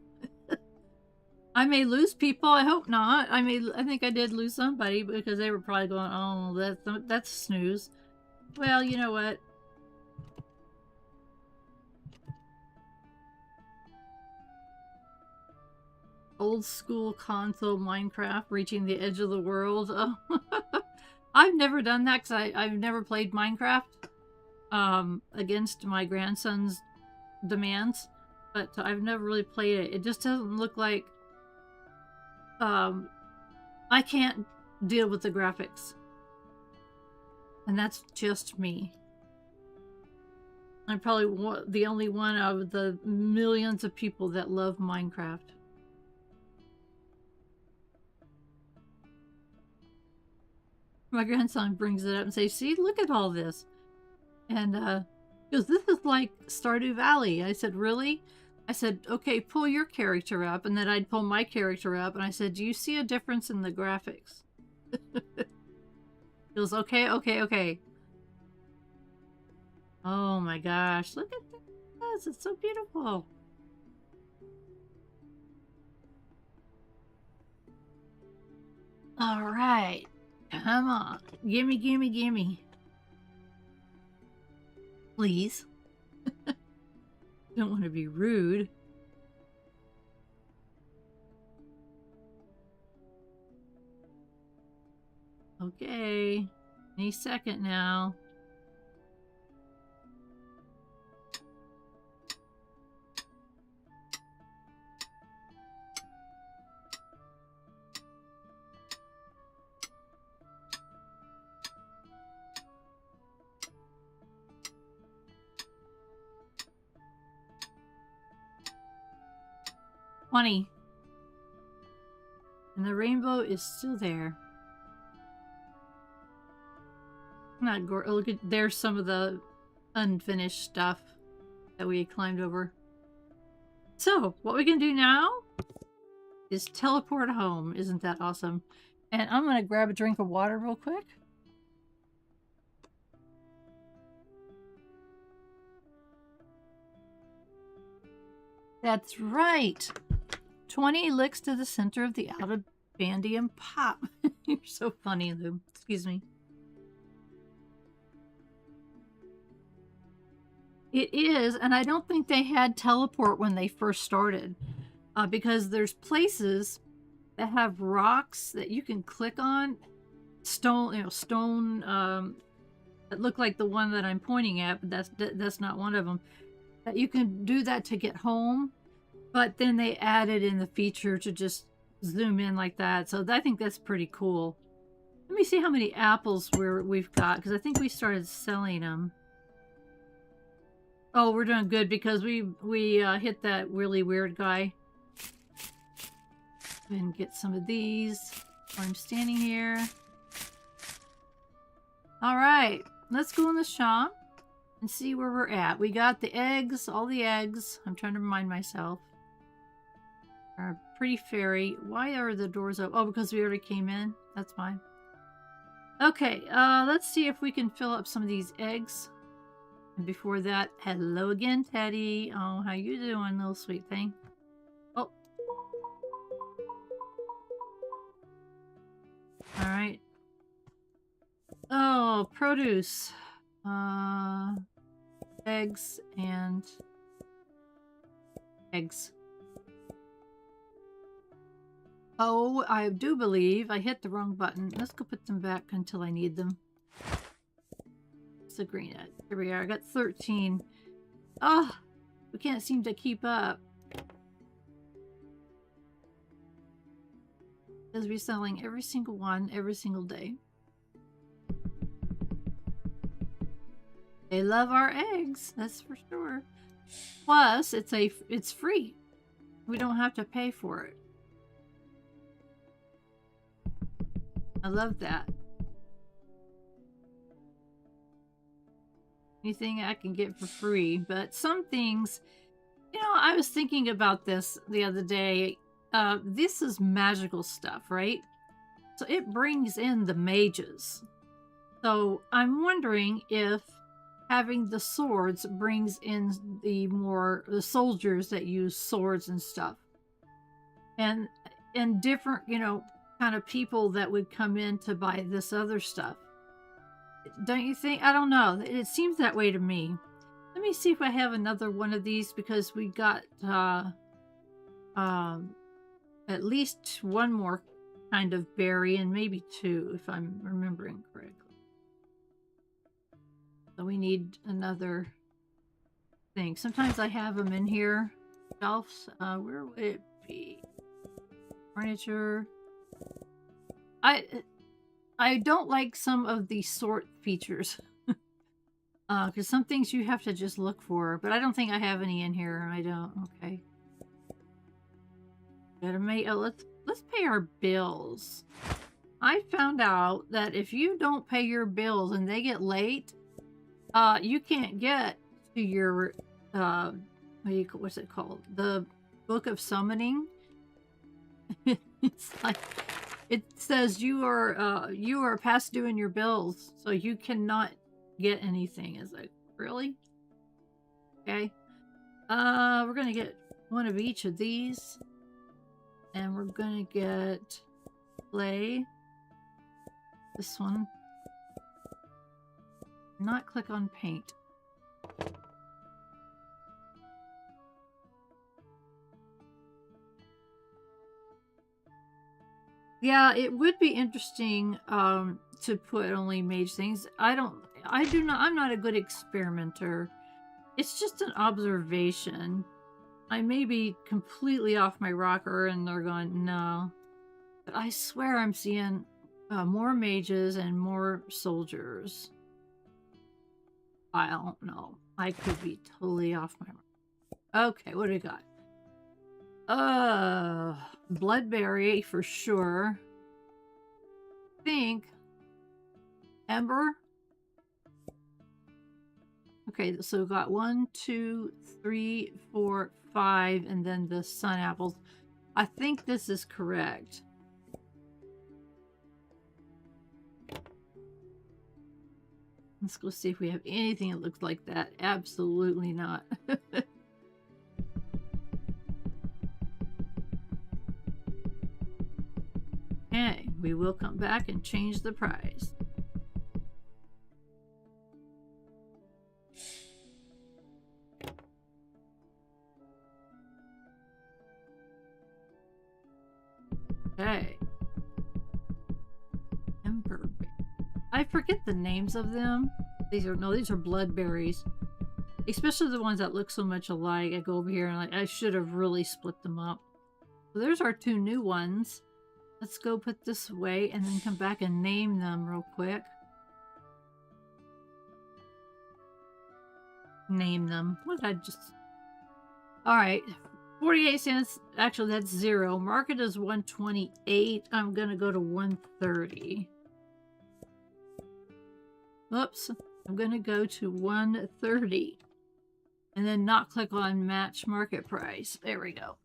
I may lose people. I hope not. I think I did lose somebody because they were probably going, oh, that's a snooze. Well, you know what? Old school console Minecraft reaching the edge of the world. Oh. I've never done that because I've never played Minecraft against my grandson's demands, but I've never really played it. It just doesn't look like I can't deal with the graphics, and that's just me. I'm probably the only one of the millions of people that love Minecraft. My grandson brings it up and says, see, look at all this. And he goes, this is like Stardew Valley. I said, really? I said, okay, pull your character up. And then I'd pull my character up. And I said, do you see a difference in the graphics? He goes, okay, okay, okay. Oh my gosh, look at this. It's so beautiful. All right. Come on. Gimme, gimme, gimme. Please. Don't want to be rude. Okay. Any second now. And the rainbow is still there. Not gore. Look at, there's some of the unfinished stuff that we climbed over. So what we can do now is teleport home. Isn't that awesome? And I'm gonna grab a drink of water real quick. That's right. 20 licks to the center of the outer bandium pop. You're so funny, Lou. Excuse me. It is, and I don't think they had teleport when they first started, because there's places that have rocks that you can click on, stone that look like the one that I'm pointing at, but that's not one of them. That you can do that to get home, but then they added in the feature to just zoom in like that. So I think that's pretty cool. Let me see how many apples we've got, because I think we started selling them. Oh, we're doing good because we hit that really weird guy. And get some of these while I'm standing here. All right, let's go in the shop and see where we're at. We got the eggs, all the eggs. I'm trying to remind myself. Our pretty fairy. Why are the doors open? Oh, because we already came in. That's fine. Okay, let's see if we can fill up some of these eggs. And before that, hello again, Teddy. Oh, how you doing, little sweet thing? Oh. All right. Oh, produce. Eggs and eggs. Oh, I do believe I hit the wrong button. Let's go put them back until I need them. the green at? Here we are. I got 13. Oh, we can't seem to keep up. Because we're selling every single one every single day. They love our eggs, that's for sure. Plus, it's free. We don't have to pay for it. I love that. Anything I can get for free, but some things, you know, I was thinking about this the other day. This is magical stuff, right? So it brings in the mages. So I'm wondering if having the swords brings in the soldiers that use swords and stuff. And different, you know, kind of people that would come in to buy this other stuff. Don't you think? I don't know. It seems that way to me. Let me see if I have another one of these, because we got at least one more kind of berry, and maybe two, if I'm remembering correctly. So we need another thing. Sometimes I have them in here. Shelves. Where would it be? Furniture. I don't like some of the sort features. Because some things you have to just look for. But I don't think I have any in here. I don't. Okay. Gotta make... Oh, let's pay our bills. I found out that if you don't pay your bills and they get late, you can't get to your... what's it called? The Book of Summoning. It's like... It says you are past due in your bills, so you cannot get anything. It's like, really? Okay. We're gonna get one of each of these. And we're gonna get play. This one. Not click on paint. Yeah, it would be interesting to put only mage things. I'm not a good experimenter. It's just an observation. I may be completely off my rocker and they're going, no. But I swear I'm seeing more mages and more soldiers. I don't know. I could be totally off my rocker. Okay, what do we got? Bloodberry for sure. Think Ember. Okay, so we've got 1, 2, 3, 4, 5, and then the sun apples. I think this is correct. Let's go see if we have anything that looks like that. Absolutely not. Okay, we will come back and change the price. Okay. Ember. I forget the names of them. These are bloodberries. Especially the ones that look so much alike. I go over here and I should have really split them up. So there's our two new ones. Let's go put this away and then come back and name them real quick. Name them. What did I just... Alright. 48 cents. Actually, that's 0. Market is 128. I'm going to go to 130. Oops. I'm going to go to 130. And then not click on match market price. There we go.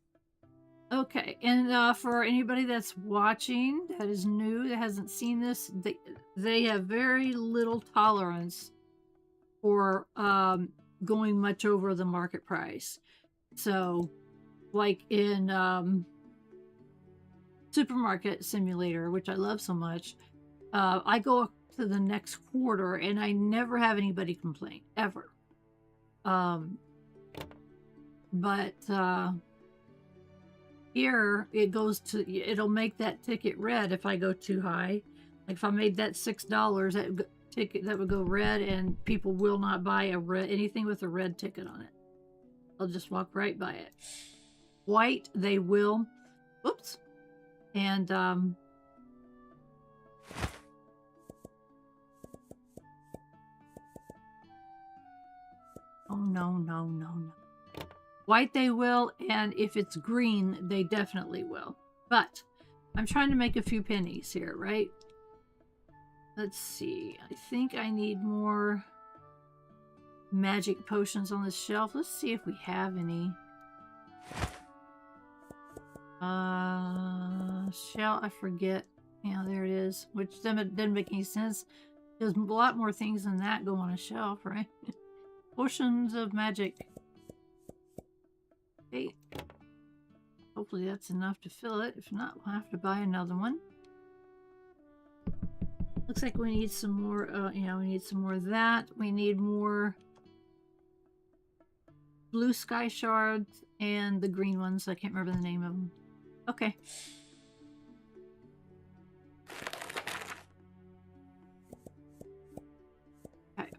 Okay, and for anybody that's watching, that is new, that hasn't seen this, they have very little tolerance for going much over the market price. So, like in Supermarket Simulator, which I love so much, I go up to the next quarter and I never have anybody complain, ever. Here, it'll make that ticket red if I go too high. Like if I made that $6, that ticket that would go red, and people will not buy anything with a red ticket on it. They'll just walk right by it. White, they will. Whoops. And oh no. White they will, and if it's green, they definitely will. But I'm trying to make a few pennies here, right? Let's see. I think I need more magic potions on this shelf. Let's see if we have any. Shell, I forget. Yeah, there it is. Which doesn't make any sense. There's a lot more things than that go on a shelf, right? Potions of magic. Okay. Hopefully that's enough to fill it. If not, we'll have to buy another one. Looks like we need some more, yeah, we need some more of that. We need more blue sky shards and the green ones. I can't remember the name of them. Okay. Okay.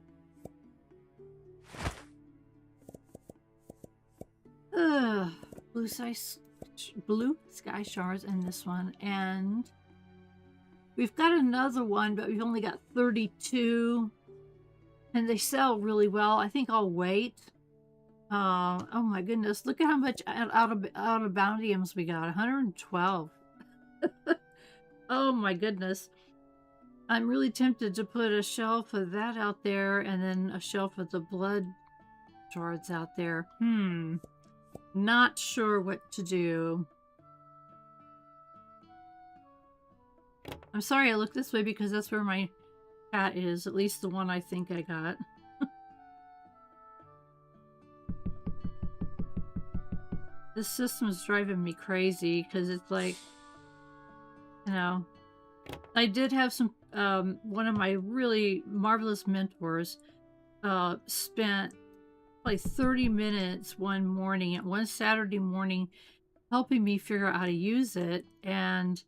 Blue sky shards and this one, and we've got another one, but we've only got 32, and they sell really well. I think I'll wait. Oh my goodness, look at how much out of boundiums we got. 112. Oh my goodness. I'm really tempted to put a shelf of that out there and then a shelf of the blood shards out there. Not sure what to do. I'm sorry I look this way because that's where my cat is. At least the one I think I got. This system's driving me crazy because it's like, you know, I did have some, one of my really marvelous mentors spent like 30 minutes one Saturday morning helping me figure out how to use it, and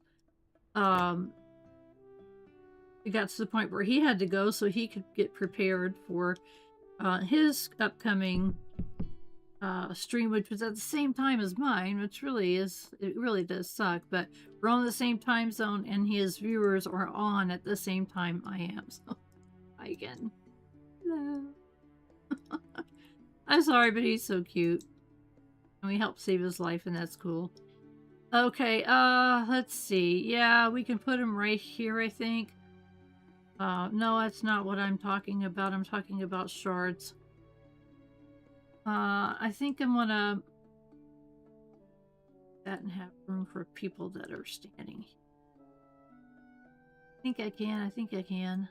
it got to the point where he had to go so he could get prepared for his upcoming stream, which was at the same time as mine, which really is, it really does suck, but we're on the same time zone and his viewers are on at the same time I am. So hi again. Hello. I'm sorry, but he's so cute and we helped save his life, and that's cool. Okay, let's see. Yeah, we can put him right here, I think. No, that's not what I'm talking about. I'm talking about shards. I think I'm gonna that and have room for people that are standing. I think I can.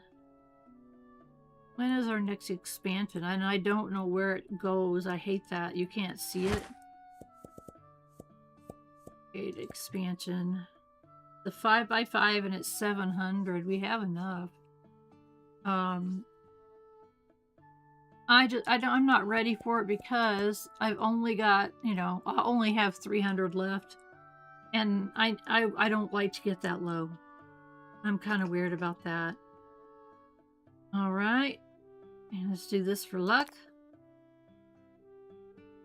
When is our next expansion? And I don't know where it goes. I hate that. You can't see it. Okay, expansion. The 5x5 and it's 700. We have enough. I'm not ready for it because I've only got, you know, I only have 300 left, and I don't like to get that low. I'm kind of weird about that. All right, and let's do this for luck.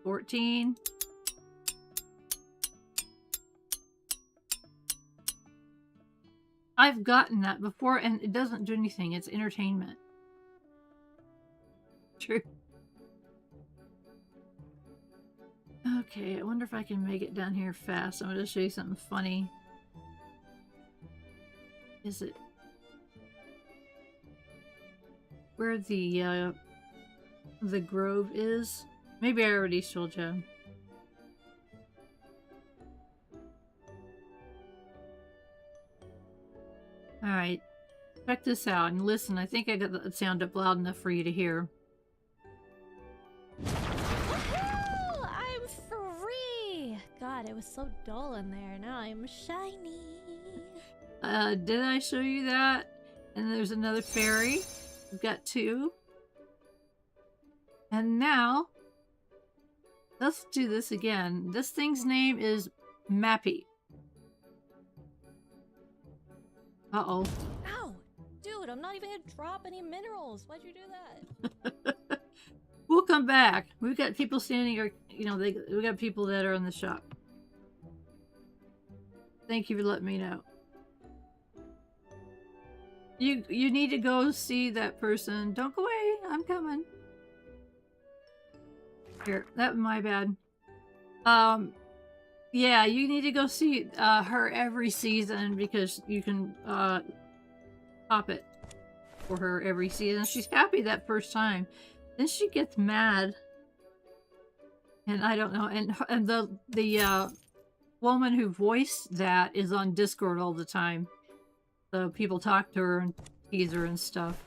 14. I've gotten that before, and it doesn't do anything. It's entertainment. True. Okay, I wonder if I can make it down here fast. I'm going to show you something funny. Is it where the grove is? Maybe I already showed you. Alright, check this out and listen. I think I got the sound up loud enough for you to hear. Woohoo! I'm free! God, it was so dull in there. Now I'm shiny. Did I show you that? And there's another fairy. We've got 2. And now, let's do this again. This thing's name is Mappy. Uh-oh. Ow! Dude, I'm not even gonna drop any minerals. Why'd you do that? We'll come back. We've got people standing, or you know, we got people that are in the shop. Thank you for letting me know. You need to go see that person. Don't go away. I'm coming. Here, that was my bad. Yeah, you need to go see her every season because you can pop it for her every season. She's happy that first time. Then she gets mad. And I don't know. And the woman who voiced that is on Discord all the time. So people talk to her and tease her and stuff.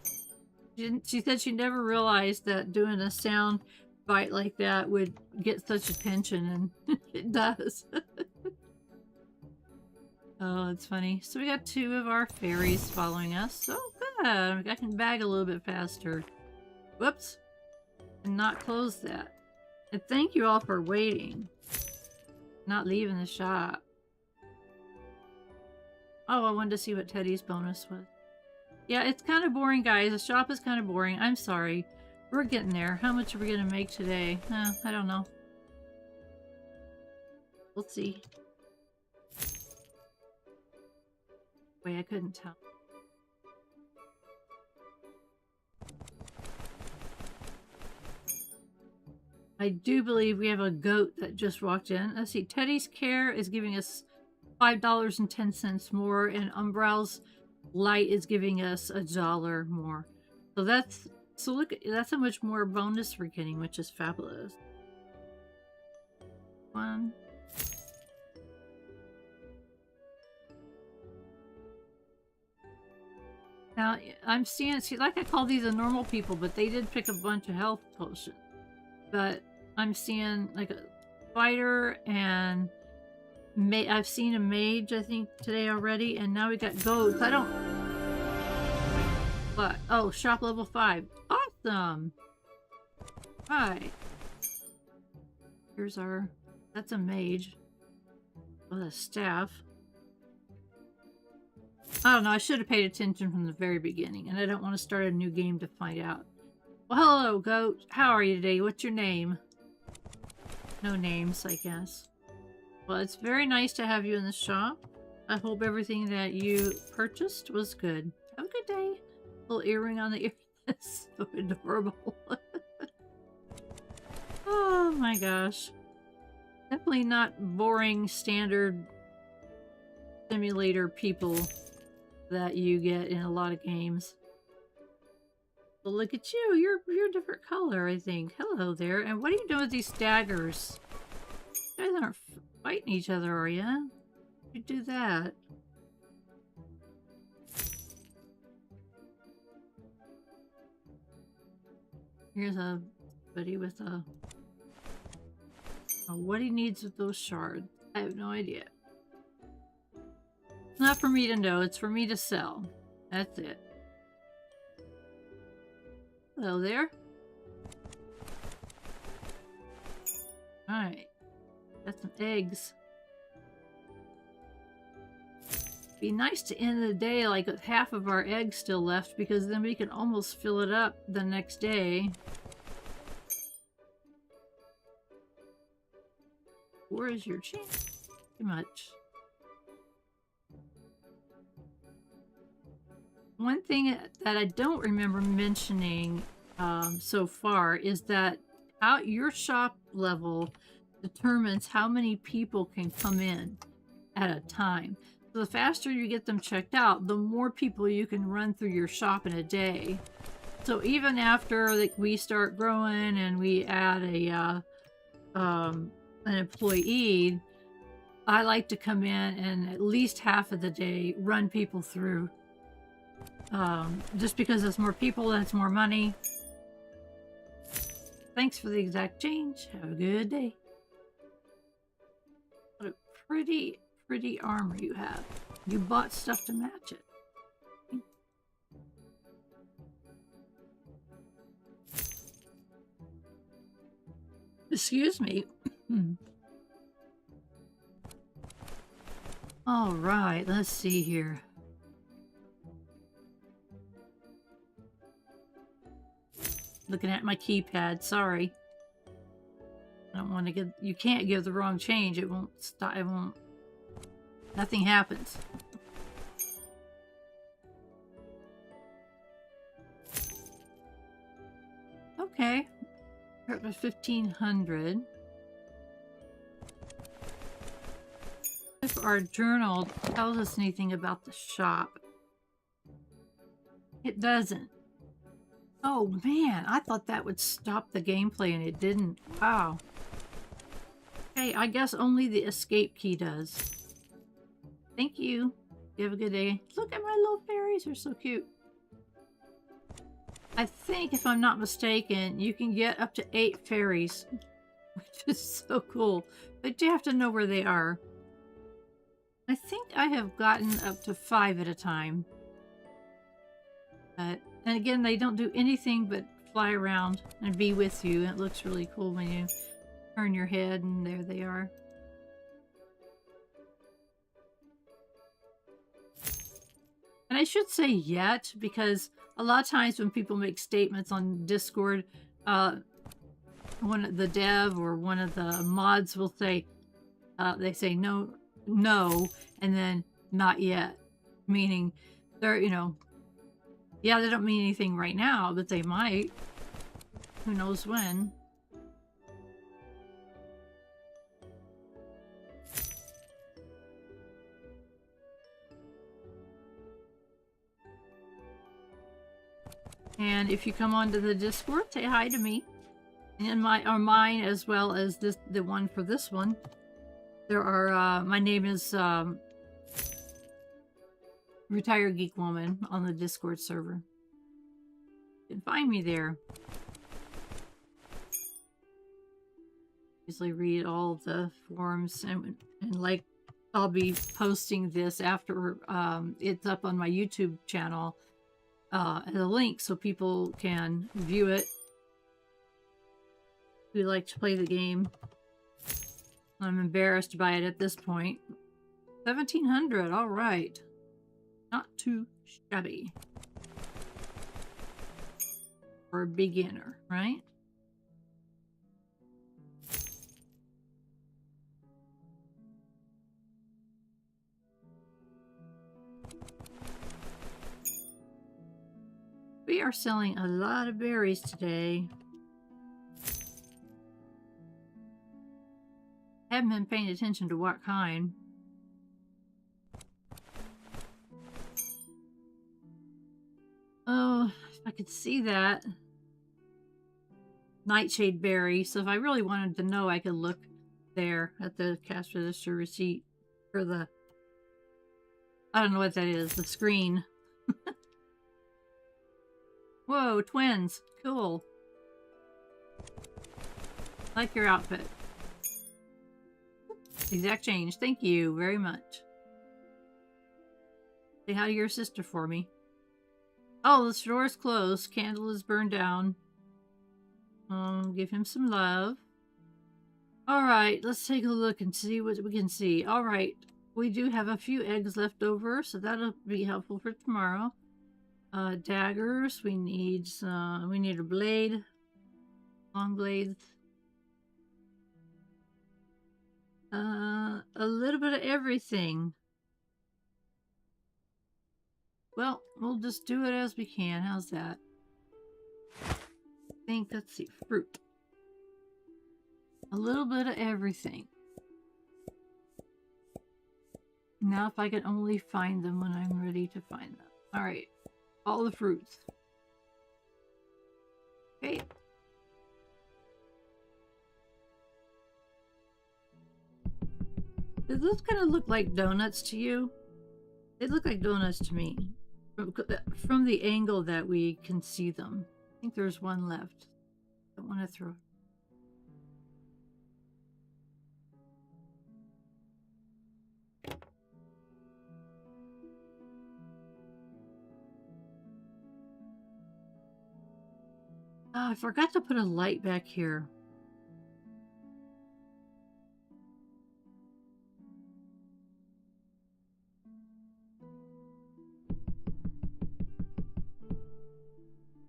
She said she never realized that doing a sound bite like that would get such attention, and it does. Oh, it's funny. So we got 2 of our fairies following us. Oh, good. I can bag a little bit faster. Whoops. And not close that. And thank you all for waiting. Not leaving the shop. Oh, I wanted to see what Teddy's bonus was. Yeah, it's kind of boring, guys. The shop is kind of boring. I'm sorry. We're getting there. How much are we going to make today? I don't know. We'll see. Wait, I couldn't tell. I do believe we have a goat that just walked in. Let's see. Teddy's Care is giving us $5.10 more, and Umbrel's Light is giving us $1 more. So look, that's how much more bonus we're getting, which is fabulous. 1. Now I'm seeing, see, like I call these the normal people, but they did pick a bunch of health potions. But I'm seeing like a fighter and I've seen a mage, I think, today already, and now we got goats. I don't... What? Oh, shop level 5. Awesome! Right. Here's our... That's a mage. With a staff. I don't know, I should have paid attention from the very beginning, and I don't want to start a new game to find out. Well, hello, goat. How are you today? What's your name? No names, I guess. Well, it's very nice to have you in the shop. I hope everything that you purchased was good. Have a good day. Little earring on the ear. That's so adorable. Oh my gosh. Definitely not boring standard simulator people that you get in a lot of games. Well, look at you. You're a different color, I think. Hello there. And what are you doing with these daggers? You guys aren't fighting each other, are you? You do that. Here's a buddy with a... Oh, what he needs with those shards. I have no idea. It's not for me to know, it's for me to sell. That's it. Hello there. Alright. Got some eggs. Be nice to end the day like with half of our eggs still left, because then we can almost fill it up the next day. Where is your chance? Too much. One thing that I don't remember mentioning so far is that your shop level determines how many people can come in at a time. So the faster you get them checked out, the more people you can run through your shop in a day. So even after we start growing and we add an employee, I like to come in and at least half of the day run people through. Just because it's more people and it's more money. Thanks for the exact change. Have a good day. What a pretty armor you have. You bought stuff to match it. Excuse me. All right, let's see here. looking at my keypad. Sorry. I don't want to give... You can't give the wrong change. It won't stop. It won't... Nothing happens. Okay. We're up to 1,500. If our journal tells us anything about the shop. It doesn't. Oh man, I thought that would stop the gameplay and it didn't. Wow. Okay, I guess only the escape key does. Thank you. You have a good day. Look at my little fairies, they're so cute. I think, if I'm not mistaken, you can get up to 8 fairies, which is so cool. But you have to know where they are. I think I have gotten up to 5 at a time. And again, they don't do anything but fly around and be with you. It looks really cool when you turn your head and there they are. And I should say yet, because a lot of times when people make statements on Discord, one of the dev or one of the mods will say, they say no, and then not yet. Meaning, they're, you know, yeah, they don't mean anything right now, but they might. Who knows when. And if you come onto the Discord, say hi to me. And mine as well as the one for this one. There are, my name is Retired Geek Woman on the Discord server. You can find me there. Usually read all of the forums and like I'll be posting this after it's up on my YouTube channel as a link so people can view it who like to play the game. I'm embarrassed by it at this point. 1,700, all right. Not too shabby. For a beginner, right? We are selling a lot of berries today. Haven't been paying attention to what kind. Oh, if I could see that. Nightshade berry. So if I really wanted to know, I could look there at the cash register receipt for the... I don't know what that is. The screen. Whoa, twins. Cool. Like your outfit. Exact change. Thank you very much. Say hi to your sister for me. Oh, the store is closed. Candle is burned down. Give him some love. Alright, let's take a look and see what we can see. Alright, we do have a few eggs left over, so that'll be helpful for tomorrow. Daggers, we need a blade. Long blades. A little bit of everything. Well, we'll just do it as we can. How's that? I think, let's see, fruit. A little bit of everything. Now if I can only find them when I'm ready to find them. Alright, all the fruits. Okay. Does this kind of look like donuts to you? They look like donuts to me. From the angle that we can see them. I think there's one left. Don't want to throw it. Oh, I forgot to put a light back here.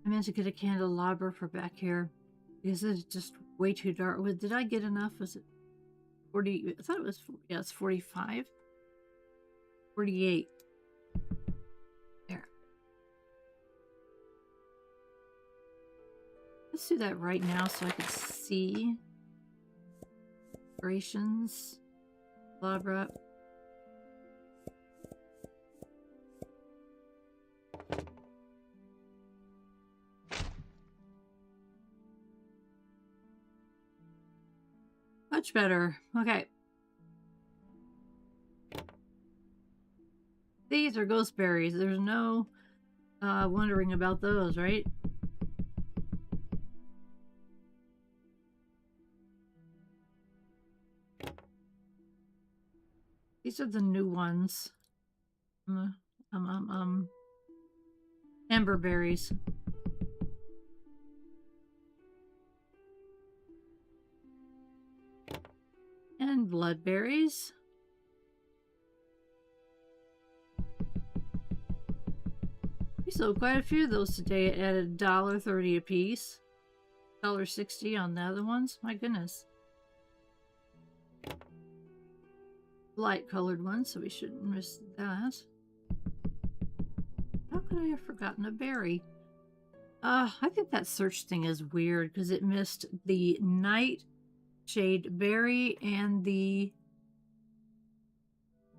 I meant to get a candelabra for back here because it's just way too dark. Did I get enough? Was it 40? I thought it was, yeah, it's 45. 48. There. Let's do that right now so I can see. Operations. Candelabra. Much better. Okay. These are ghost berries. There's no wondering about those, right? These are the new ones. Amber berries. And bloodberries. We sold quite a few of those today at $1.30 a piece. $1.60 on the other ones. My goodness. Light colored ones, so we shouldn't miss that. How could I have forgotten a berry? I think that search thing is weird because it missed the nightshade berry and the...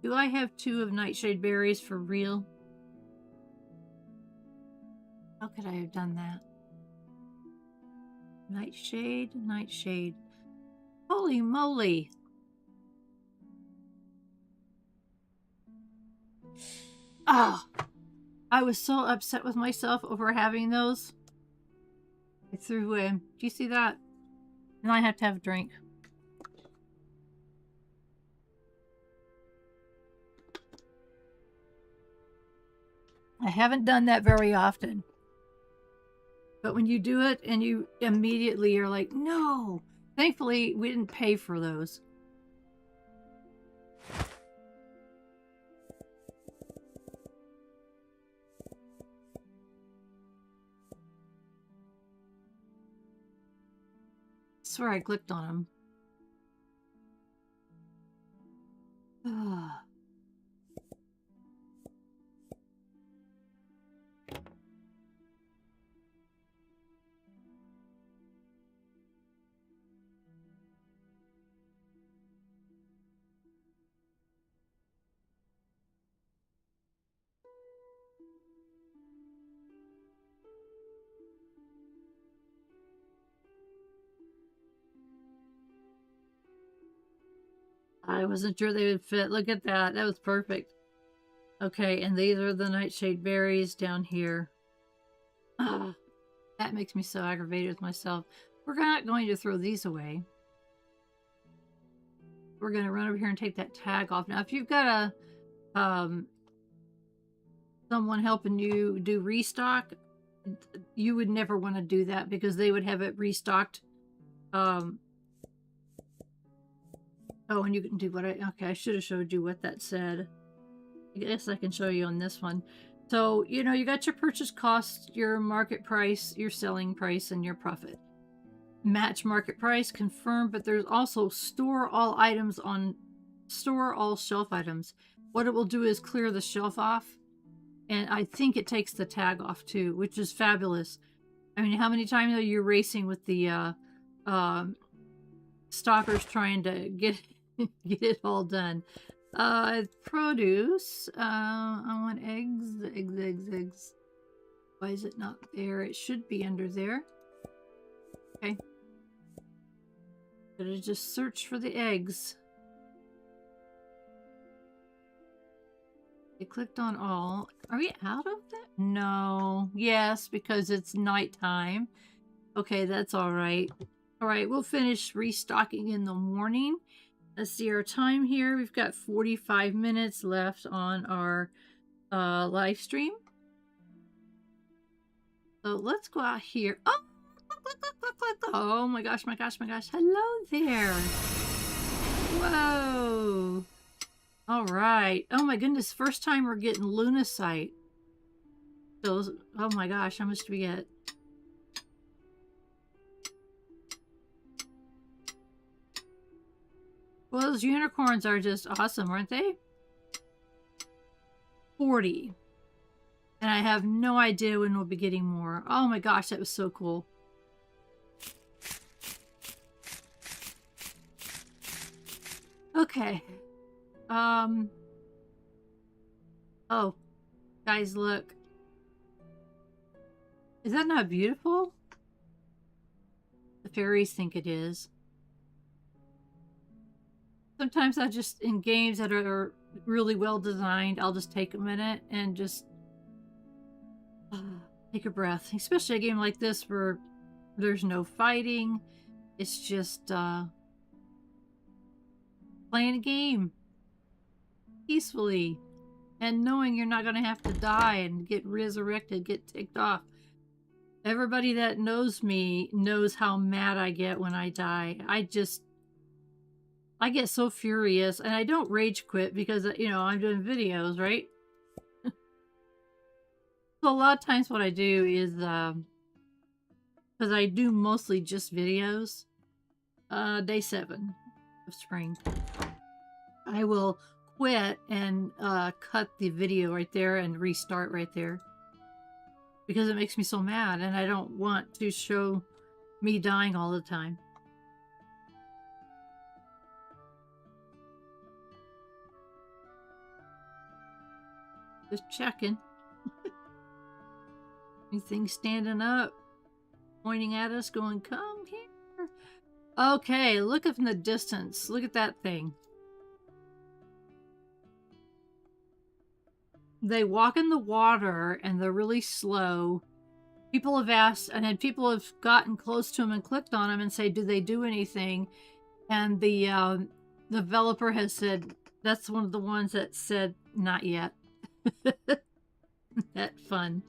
Do I have 2 of nightshade berries for real? How could I have done that? Nightshade, nightshade. Holy moly! Oh! I was so upset with myself over having those. I threw away. Do you see that? And I have to have a drink. I haven't done that very often. But when you do it and you immediately are like, no! Thankfully, we didn't pay for those. I swear I clicked on them. I wasn't sure they would fit. Look at that. That was perfect. Okay, and these are the nightshade berries down here. That makes me so aggravated with myself. We're not going to throw these away. We're going to run over here and take that tag off. Now, if you've got a someone helping you do restock, you would never want to do that because they would have it restocked. Oh, and you can do what okay, I should have showed you what that said. I guess I can show you on this one. So, you know, you got your purchase cost, your market price, your selling price, and your profit. Match market price, confirm, but there's also store all items on store all shelf items. What it will do is clear the shelf off, and I think it takes the tag off too, which is fabulous. I mean, how many times are you racing with the stalkers trying to get it all done? Produce. I want eggs. Why is it not there? It should be under there. Okay. Gotta just search for the eggs. I clicked on all. Are we out of that? No. Yes, because it's nighttime. Okay, that's all right. All right, we'll finish restocking in the morning. Let's see our time here. We've got 45 minutes left on our live stream. So let's go out here. Oh, oh my gosh. Hello there. Whoa. All right. Oh my goodness. First time we're getting lunasite. So, oh my gosh. How much do we get? Well, those unicorns are just awesome, aren't they? 40. And I have no idea when we'll be getting more. Oh my gosh, that was so cool. Okay. Oh, guys, look. Is that not beautiful? The fairies think it is. Sometimes I just, in games that are really well designed, I'll just take a minute and just take a breath. Especially a game like this where there's no fighting. It's just playing a game peacefully and knowing you're not going to have to die and get resurrected, get ticked off. Everybody that knows me knows how mad I get when I die. I get so furious, and I don't rage quit because, you know, I'm doing videos, right? So a lot of times what I do is, because I do mostly just videos, day 7 of spring, I will quit and cut the video right there and restart right there. Because it makes me so mad, and I don't want to show me dying all the time. Just checking. Anything standing up, pointing at us, going, come here. Okay, look up in the distance. Look at that thing. They walk in the water and they're really slow. People have asked, and then people have gotten close to them and clicked on them and say, do they do anything? And the developer has said, that's one of the ones that said, not yet. That fun.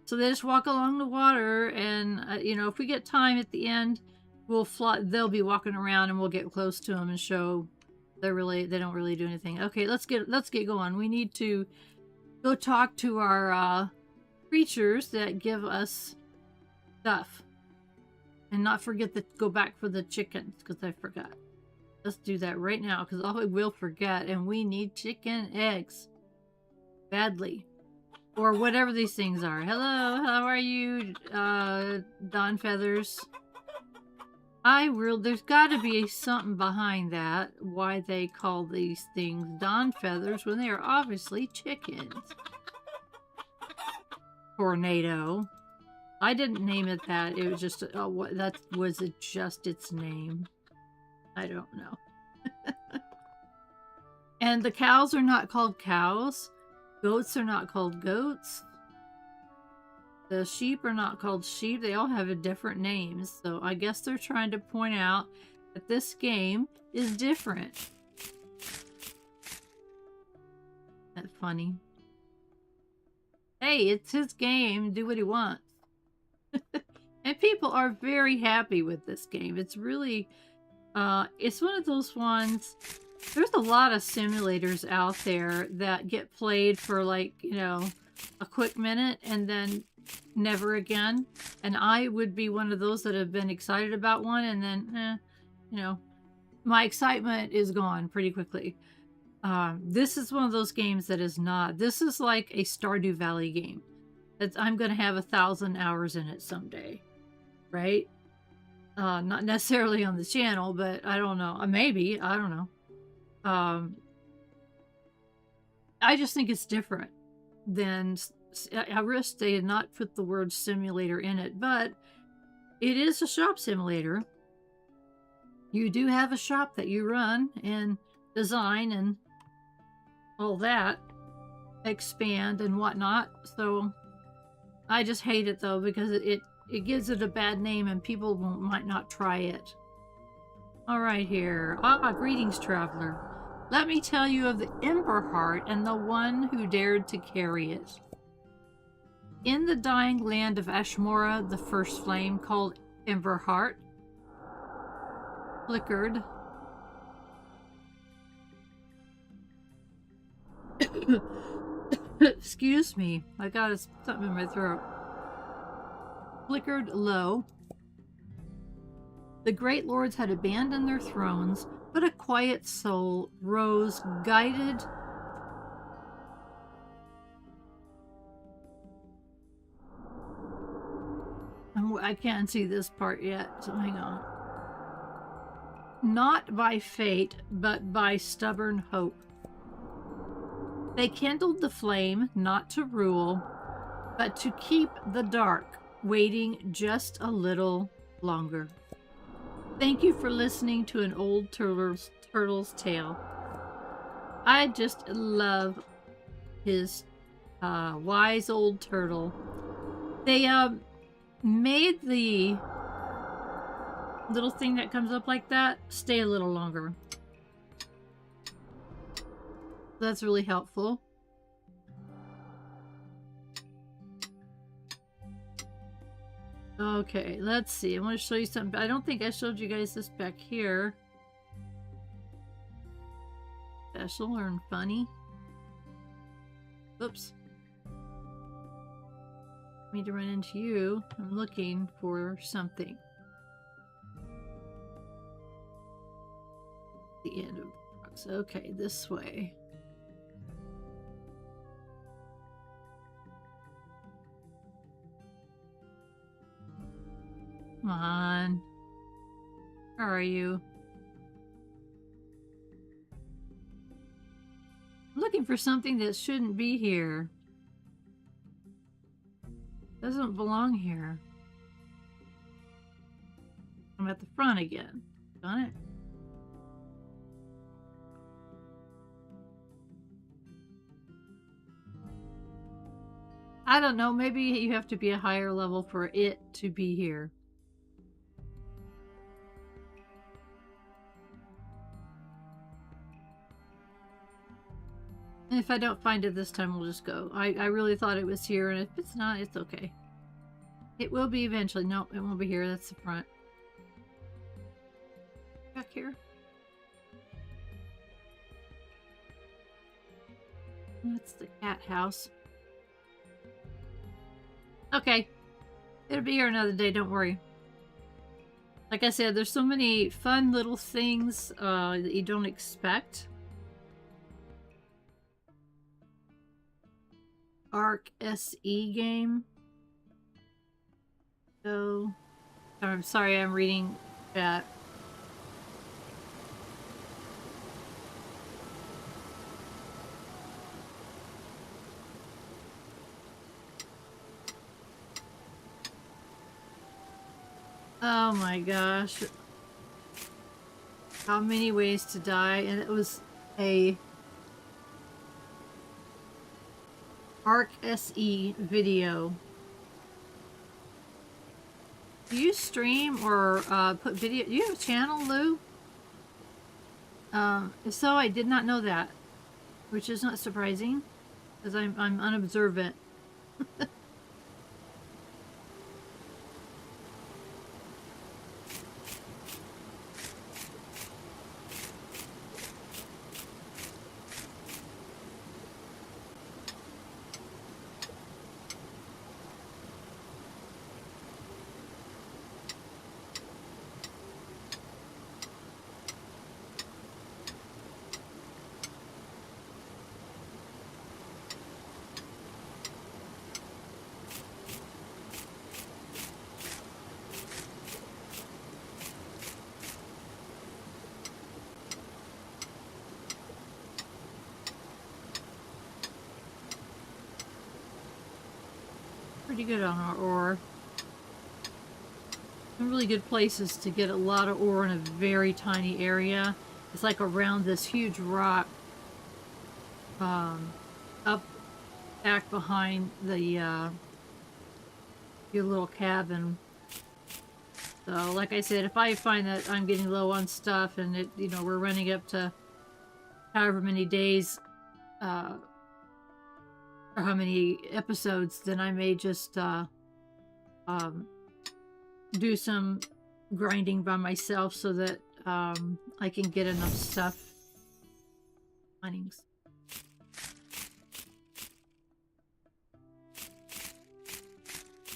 So they just walk along the water, and you know, if we get time at the end, we'll fly. They'll be walking around, and we'll get close to them and show they don't really do anything. Okay, let's get going. We need to go talk to our creatures that give us stuff, and not forget to go back for the chickens because I forgot. Let's do that right now because I will forget, and we need chicken eggs badly. Or whatever these things are. Hello, how are you, Dawn Feathers? There's gotta be something behind that, why they call these things Dawn Feathers when they are obviously chickens. Tornado. I didn't name it that, it was just, that was just its name. I don't know. And the cows are not called cows. Goats are not called goats. The sheep are not called sheep. They all have different names. So I guess they're trying to point out that this game is different. That's funny. Hey, it's his game. Do what he wants. And people are very happy with this game. It's really, it's one of those ones. There's a lot of simulators out there that get played for, like, you know, a quick minute and then never again. And I would be one of those that have been excited about one and then, you know, my excitement is gone pretty quickly. This is one of those games that is not. This is like a Stardew Valley game. I'm going to have 1,000 hours in it someday, right? Not necessarily on the channel, but I don't know. Maybe. I don't know. I just think it's different than. I wish they had not put the word simulator in it, but it is a shop simulator. You do have a shop that you run and design and all that, expand and whatnot. So I just hate it though because it gives it a bad name and people might not try it. All right, here. Greetings, traveler. Let me tell you of the Ember Heart and the one who dared to carry it. In the dying land of Ashmora, the first flame, called Ember Heart, flickered. Excuse me, I got something in my throat. Flickered low. The great lords had abandoned their thrones, But a quiet soul rose, guided. I can't see this part yet, so hang on. Not by fate, but by stubborn hope. They kindled the flame, not to rule, but to keep the dark, waiting just a little longer. Thank you for listening to an old turtle's tale. I just love his wise old turtle. They made the little thing that comes up like that stay a little longer. That's really helpful. Okay, let's see. I want to show you something. I don't think I showed you guys this back here. Special or funny. Oops. Need to run into you. I'm looking for something. The end of the box. Okay, this way. Come on. Where are you? I'm looking for something that shouldn't be here. Doesn't belong here. I'm at the front again. Done it. I don't know. Maybe you have to be a higher level for it to be here. And if I don't find it this time, we'll just go. I really thought it was here, and if it's not, it's okay. It will be eventually. No, it won't be here. That's the front. Back here. That's the cat house. Okay. It'll be here another day, don't worry. Like I said, there's so many fun little things that you don't expect. Arc SE game. So, I'm sorry, I'm reading chat. Oh my gosh. How many ways to die? And it was a Arc SE video. Do you stream or put video? Do you have a channel, Lou? If so, I did not know that, which is not surprising, because I'm unobservant. Pretty good on our ore. Some really good places to get a lot of ore in a very tiny area. It's like around this huge rock up back behind the your little cabin. So like I said, if I find that I'm getting low on stuff and it, you know, we're running up to however many days or how many episodes, then I may just do some grinding by myself so that I can get enough stuff. Minnings.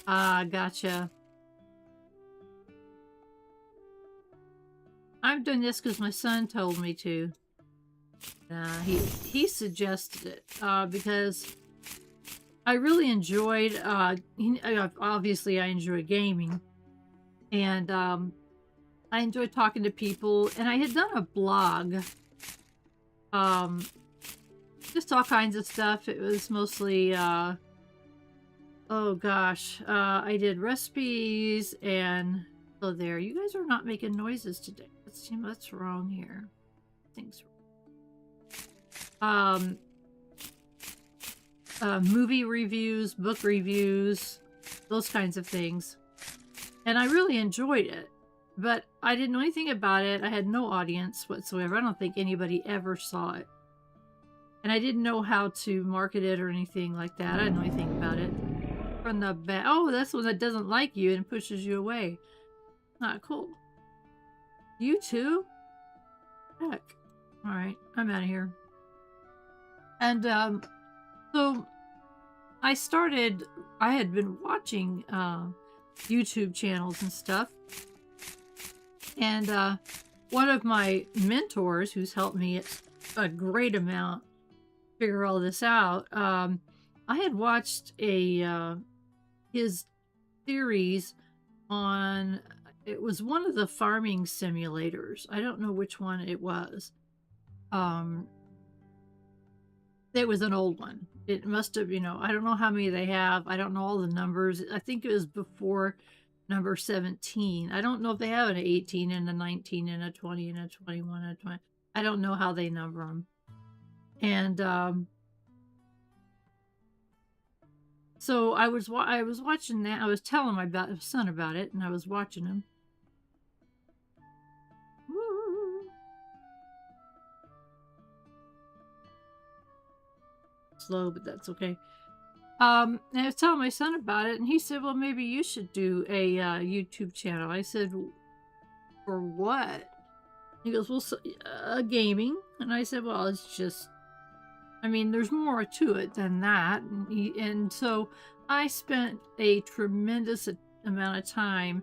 Ah, gotcha. I'm doing this because my son told me to. He suggested it because I really enjoyed. Obviously, I enjoy gaming, and I enjoy talking to people. And I had done a blog, um, just all kinds of stuff. It was mostly, oh gosh, I did recipes and oh, there. You guys are not making noises today. Let's see what's wrong here. Things. Movie reviews, book reviews, those kinds of things. And I really enjoyed it, but I didn't know anything about it. I had no audience whatsoever. I don't think anybody ever saw it. And I didn't know how to market it or anything like that. I didn't know anything about it. From the back. Oh, that's the one that doesn't like you and pushes you away. Not cool. You too? Heck. Alright, I'm out of here. And, so I had been watching YouTube channels and stuff. And one of my mentors, who's helped me a great amount figure all this out, I had watched his series on, it was one of the farming simulators. I don't know which one it was. It was an old one. It must have, I don't know how many they have. I don't know all the numbers. I think it was before number 17. I don't know if they have an 18 and a 19 and a 20 and a 21 and a 20. I don't know how they number them. And so I was watching that. I was telling my son about it, and I was watching him. Slow, but that's okay. And I was telling my son about it, and he said, well, maybe you should do a YouTube channel. I said, for what? He goes, well, gaming. And I said, well, it's just, I mean, there's more to it than that. And so I spent a tremendous amount of time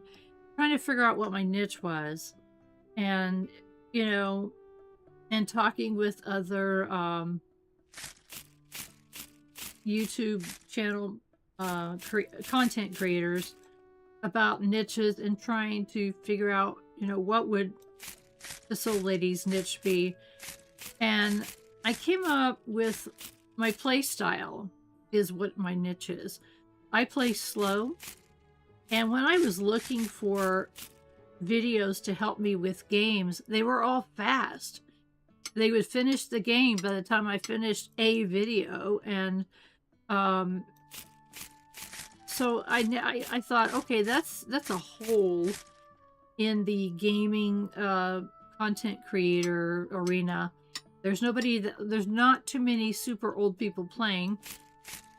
trying to figure out what my niche was. And, and talking with other YouTube channel content creators about niches and trying to figure out, what would this old lady's niche be. And I came up with my play style is what my niche is. I play slow. And when I was looking for videos to help me with games, they were all fast. They would finish the game by the time I finished a video. And so I thought, okay, that's a hole in the gaming content creator arena. There's not too many super old people playing.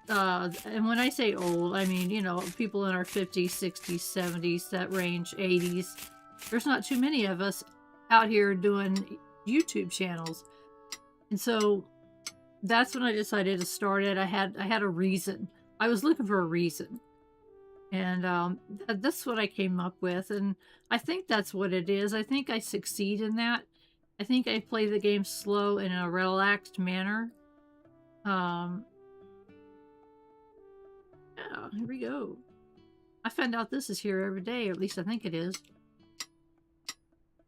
And when I say old, I mean, people in our 50s, 60s, 70s, that range, 80s. There's not too many of us out here doing YouTube channels. And so that's when I decided to start it. I had a reason. I was looking for a reason. And that's what I came up with. And I think that's what it is. I think I succeed in that. I think I play the game slow in a relaxed manner. Yeah, here we go. I found out this is here every day, or at least I think it is.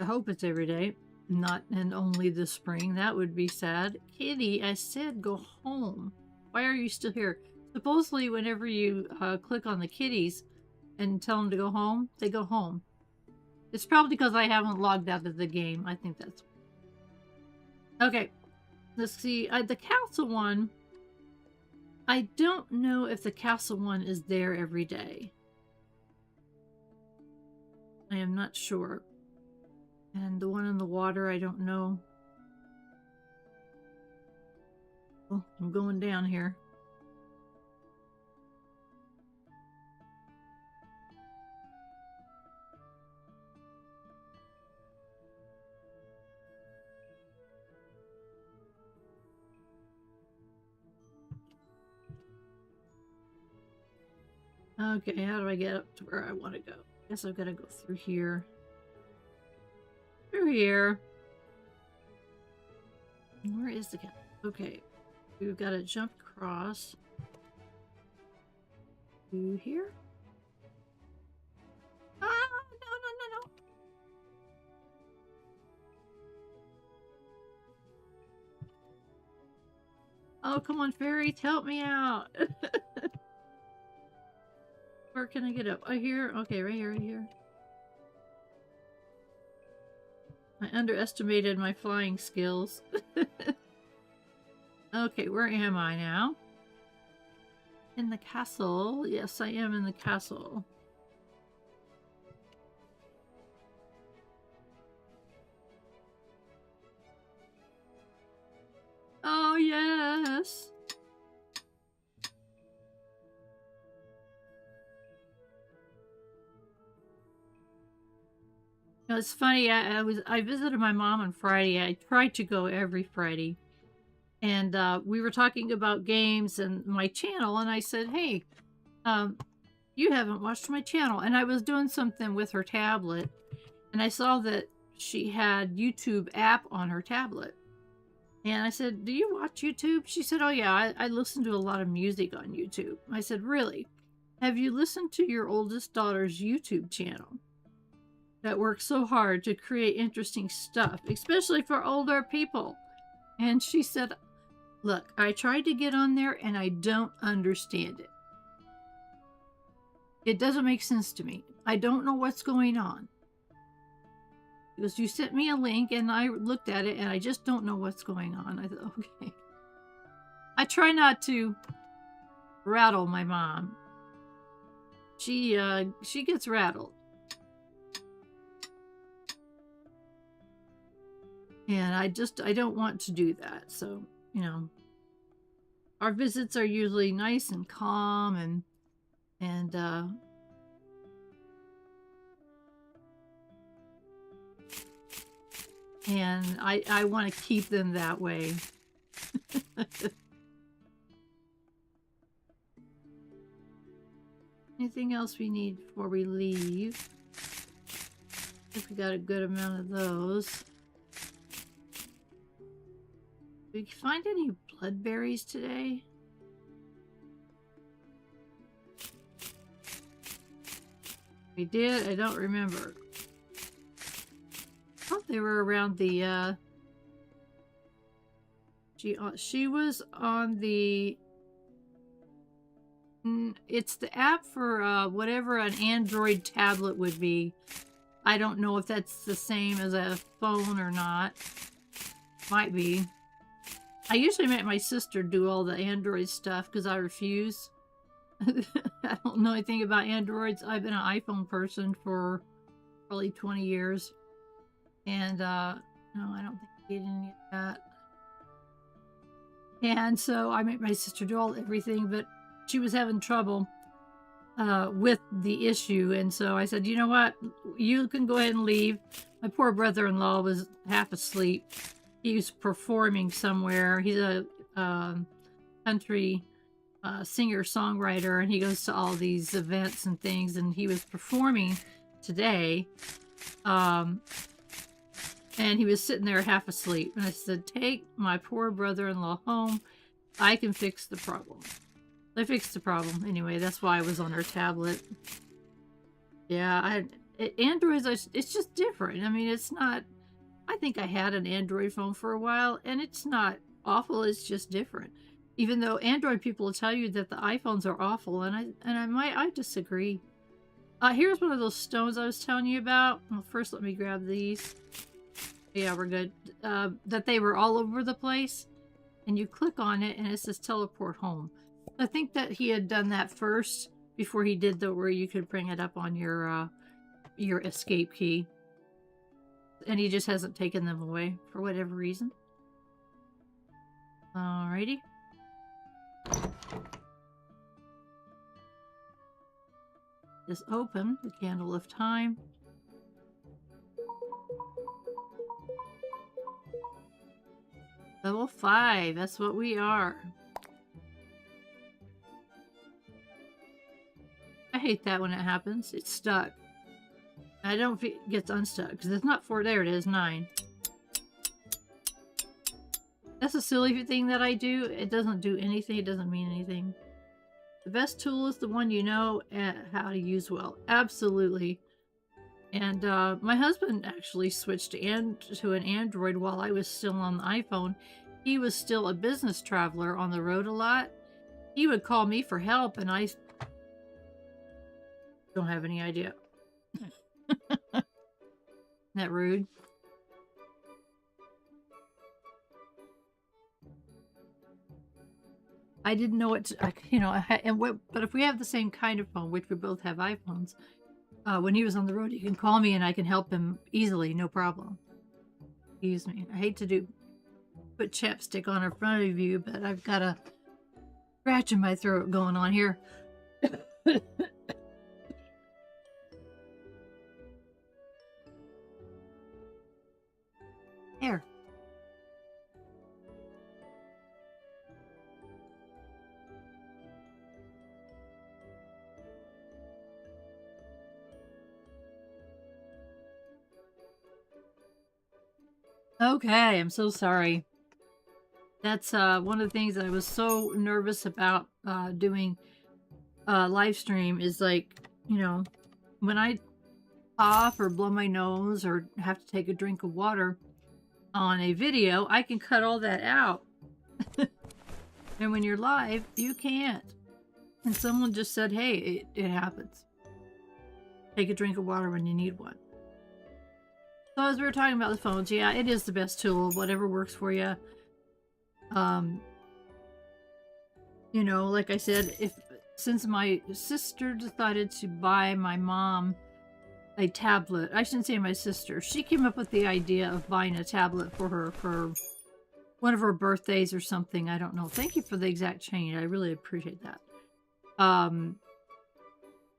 I hope it's every day, not and only this spring. That would be sad. Kitty, I said go home. Why are you still here? Supposedly, whenever you click on the kitties and tell them to go home, they go home. It's probably because I haven't logged out of the game. I think that's... Okay, let's see. The castle one, I don't know if the castle one is there every day. I am not sure. And the one in the water, I don't know. Oh, I'm going down here. Okay, how do I get up to where I want to go? Guess I've got to go through here. through here. Where is the cat? Okay. We've got to jump across. To here? Ah, no. Oh, come on, fairies, help me out. Where can I get up? Oh, here? Okay, right here. I underestimated my flying skills. Okay, where am I now? In the castle. Yes, I am in the castle. Oh, yes. No, it's funny. I visited my mom on Friday. I tried to go every Friday, and we were talking about games and my channel. And I said, "Hey, you haven't watched my channel." And I was doing something with her tablet, and I saw that she had YouTube app on her tablet. And I said, "Do you watch YouTube?" She said, "Oh yeah, I listen to a lot of music on YouTube." I said, "Really? Have you listened to your oldest daughter's YouTube channel that works so hard to create interesting stuff, especially for older people?" And she said, "Look, I tried to get on there and I don't understand it. It doesn't make sense to me. I don't know what's going on." Because you sent me a link and I looked at it and I just don't know what's going on. I thought, okay. I try not to rattle my mom. She gets rattled. And I don't want to do that. So, you know, our visits are usually nice and calm and I want to keep them that way. Anything else we need before we leave? I think we got a good amount of those. Did we find any bloodberries today? We did? I don't remember. I thought they were around the, she was on the... It's the app for whatever an Android tablet would be. I don't know if that's the same as a phone or not. Might be. I usually make my sister do all the Android stuff because I refuse. I don't know anything about Androids. I've been an iPhone person for probably 20 years. And, no, I don't think I did any of that. And so I made my sister do everything, but she was having trouble with the issue. And so I said, you know what? You can go ahead and leave. My poor brother-in-law was half asleep. He was performing somewhere. He's a country singer-songwriter, and he goes to all these events and things, and he was performing today. And he was sitting there half asleep. And I said, take my poor brother-in-law home. I can fix the problem. I fixed the problem. Anyway, that's why I was on her tablet. Yeah, Androids, it's just different. I mean, it's not... I think I had an Android phone for a while, and it's not awful. It's just different. Even though Android people will tell you that the iPhones are awful, and I disagree. Here's one of those stones I was telling you about. Well, first let me grab these. Yeah, we're good. That they were all over the place, and you click on it, and it says teleport home. I think that he had done that first before he did the where you could bring it up on your escape key. And he just hasn't taken them away for whatever reason. Alrighty. Just open the candle of time. Level 5, that's what we are. I hate that when it happens. It's stuck. I don't feel it gets unstuck because it's not 4. There it is, 9. That's a silly thing that I do. It doesn't do anything. It doesn't mean anything. The best tool is the one you know how to use well. Absolutely. And my husband actually switched to an Android while I was still on the iPhone. He was still a business traveler on the road a lot. He would call me for help, and I don't have any idea. Isn't that rude? I didn't know what to, you know, but if we have the same kind of phone, which we both have iPhones, when he was on the road, he can call me and I can help him easily, no problem. Excuse me. I hate to put chapstick on in front of you, but I've got a scratch in my throat going on here. There. Okay, I'm so sorry. That's one of the things that I was so nervous about doing live stream is like, you know, when I cough or blow my nose or have to take a drink of water on a video, I can cut all that out. And when you're live, you can't. And someone just said, hey, it happens. Take a drink of water when you need one. So as we were talking about the phones, yeah, it is the best tool, whatever works for you. You know, like I said, since my sister decided to buy my mom a tablet, I shouldn't say my sister, she came up with the idea of buying a tablet for her for one of her birthdays or something. I don't know. Thank you for the exact change. I really appreciate that.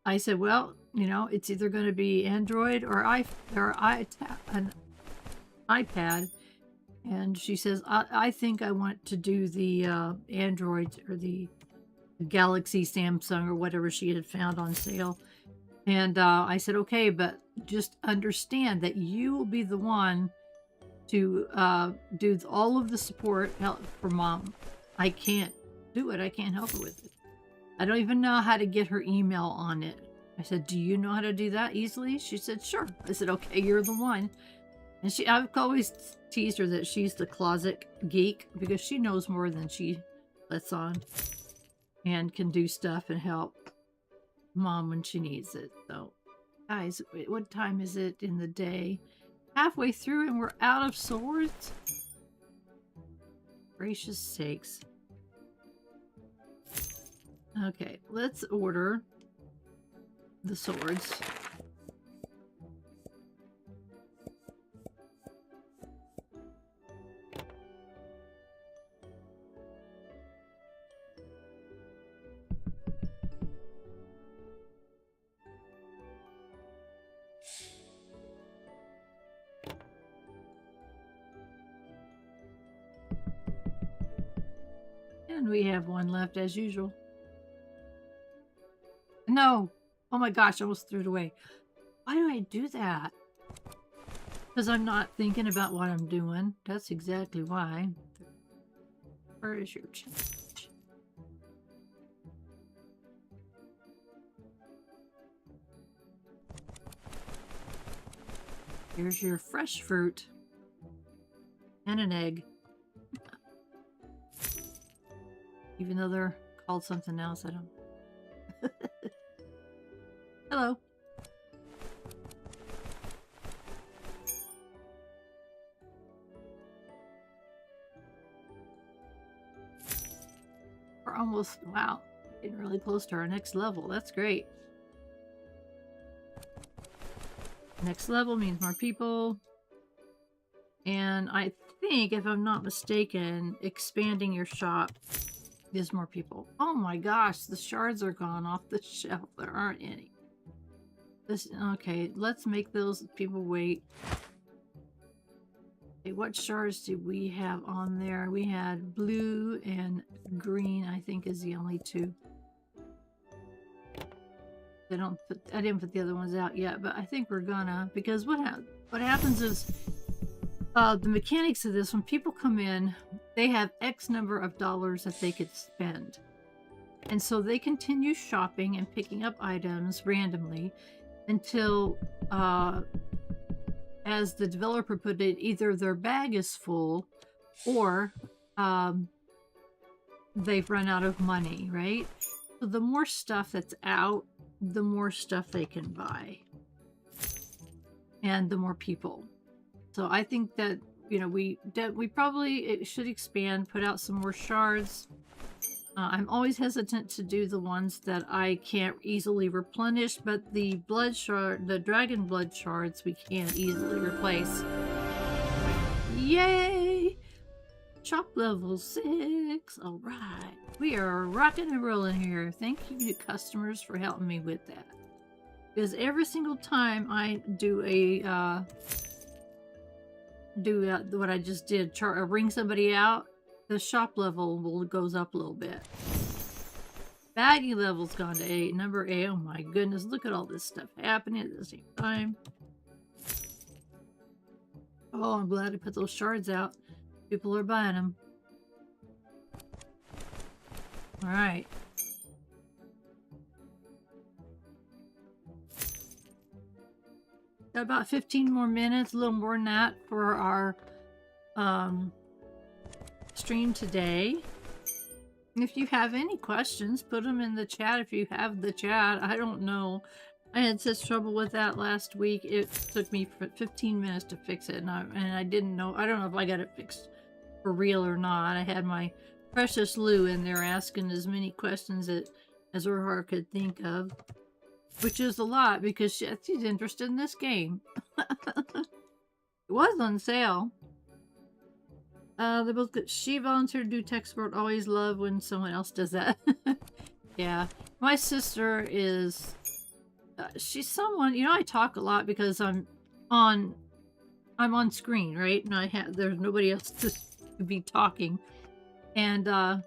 I said, well, you know, it's either going to be Android or an iPad. And she says, I think I want to do the Android or the Galaxy Samsung or whatever she had found on sale. And I said, okay, but just understand that you will be the one to do all of the support help for mom. I can't do it. I can't help her with it. I don't even know how to get her email on it. I said, do you know how to do that easily? She said, sure. I said, okay, you're the one. And I've always teased her that she's the closet geek because she knows more than she lets on and can do stuff and help mom when she needs it. So, guys, what time is it in the day? Halfway through and we're out of swords? Gracious sakes. Okay, let's order the swords. And we have one left as usual. No! Oh my gosh, I almost threw it away. Why do I do that? Because I'm not thinking about what I'm doing. That's exactly why. Where is your change? Here's your fresh fruit. And an egg. Even though they're called something else, I don't... Hello. We're almost, wow, getting really close to our next level. That's great. Next level means more people. And I think, if I'm not mistaken, expanding your shop is more people. Oh my gosh, the shards are gone off the shelf. There aren't any. Okay, let's make those people wait. Okay, what shards did we have on there? We had blue and green, I think, is the only two. I didn't put the other ones out yet, but I think we're gonna, because what happens is, the mechanics of this, when people come in, they have X number of dollars that they could spend. And so they continue shopping and picking up items randomly until, as the developer put it, either their bag is full or they've run out of money, right? So the more stuff that's out, the more stuff they can buy. And the more people. So I think that, we probably should expand, put out some more shards. I'm always hesitant to do the ones that I can't easily replenish, but the dragon blood shards we can't easily replace. Yay! Shop level 6. All right. We are rocking and rolling here. Thank you to customers for helping me with that. Because every single time I do what I just did, ring somebody out, the shop level goes up a little bit. Baggy level's gone to 8. Number 8. Oh my goodness, look at all this stuff happening at the same time. Oh, I'm glad I put those shards out. People are buying them. Alright. Got about 15 more minutes, a little more than that, for our stream today. If you have any questions, put them in the chat if you have the chat. I don't know. I had such trouble with that last week. It took me 15 minutes to fix it, and I didn't know. I don't know if I got it fixed for real or not. I had my precious Lou in there asking as many questions as her heart could think of, which is a lot because she's interested in this game. It was on sale. They both good. She volunteered to do tech support. Always love when someone else does that. Yeah, my sister is. She's someone, I talk a lot because I'm on screen, right? And there's nobody else to be talking, and I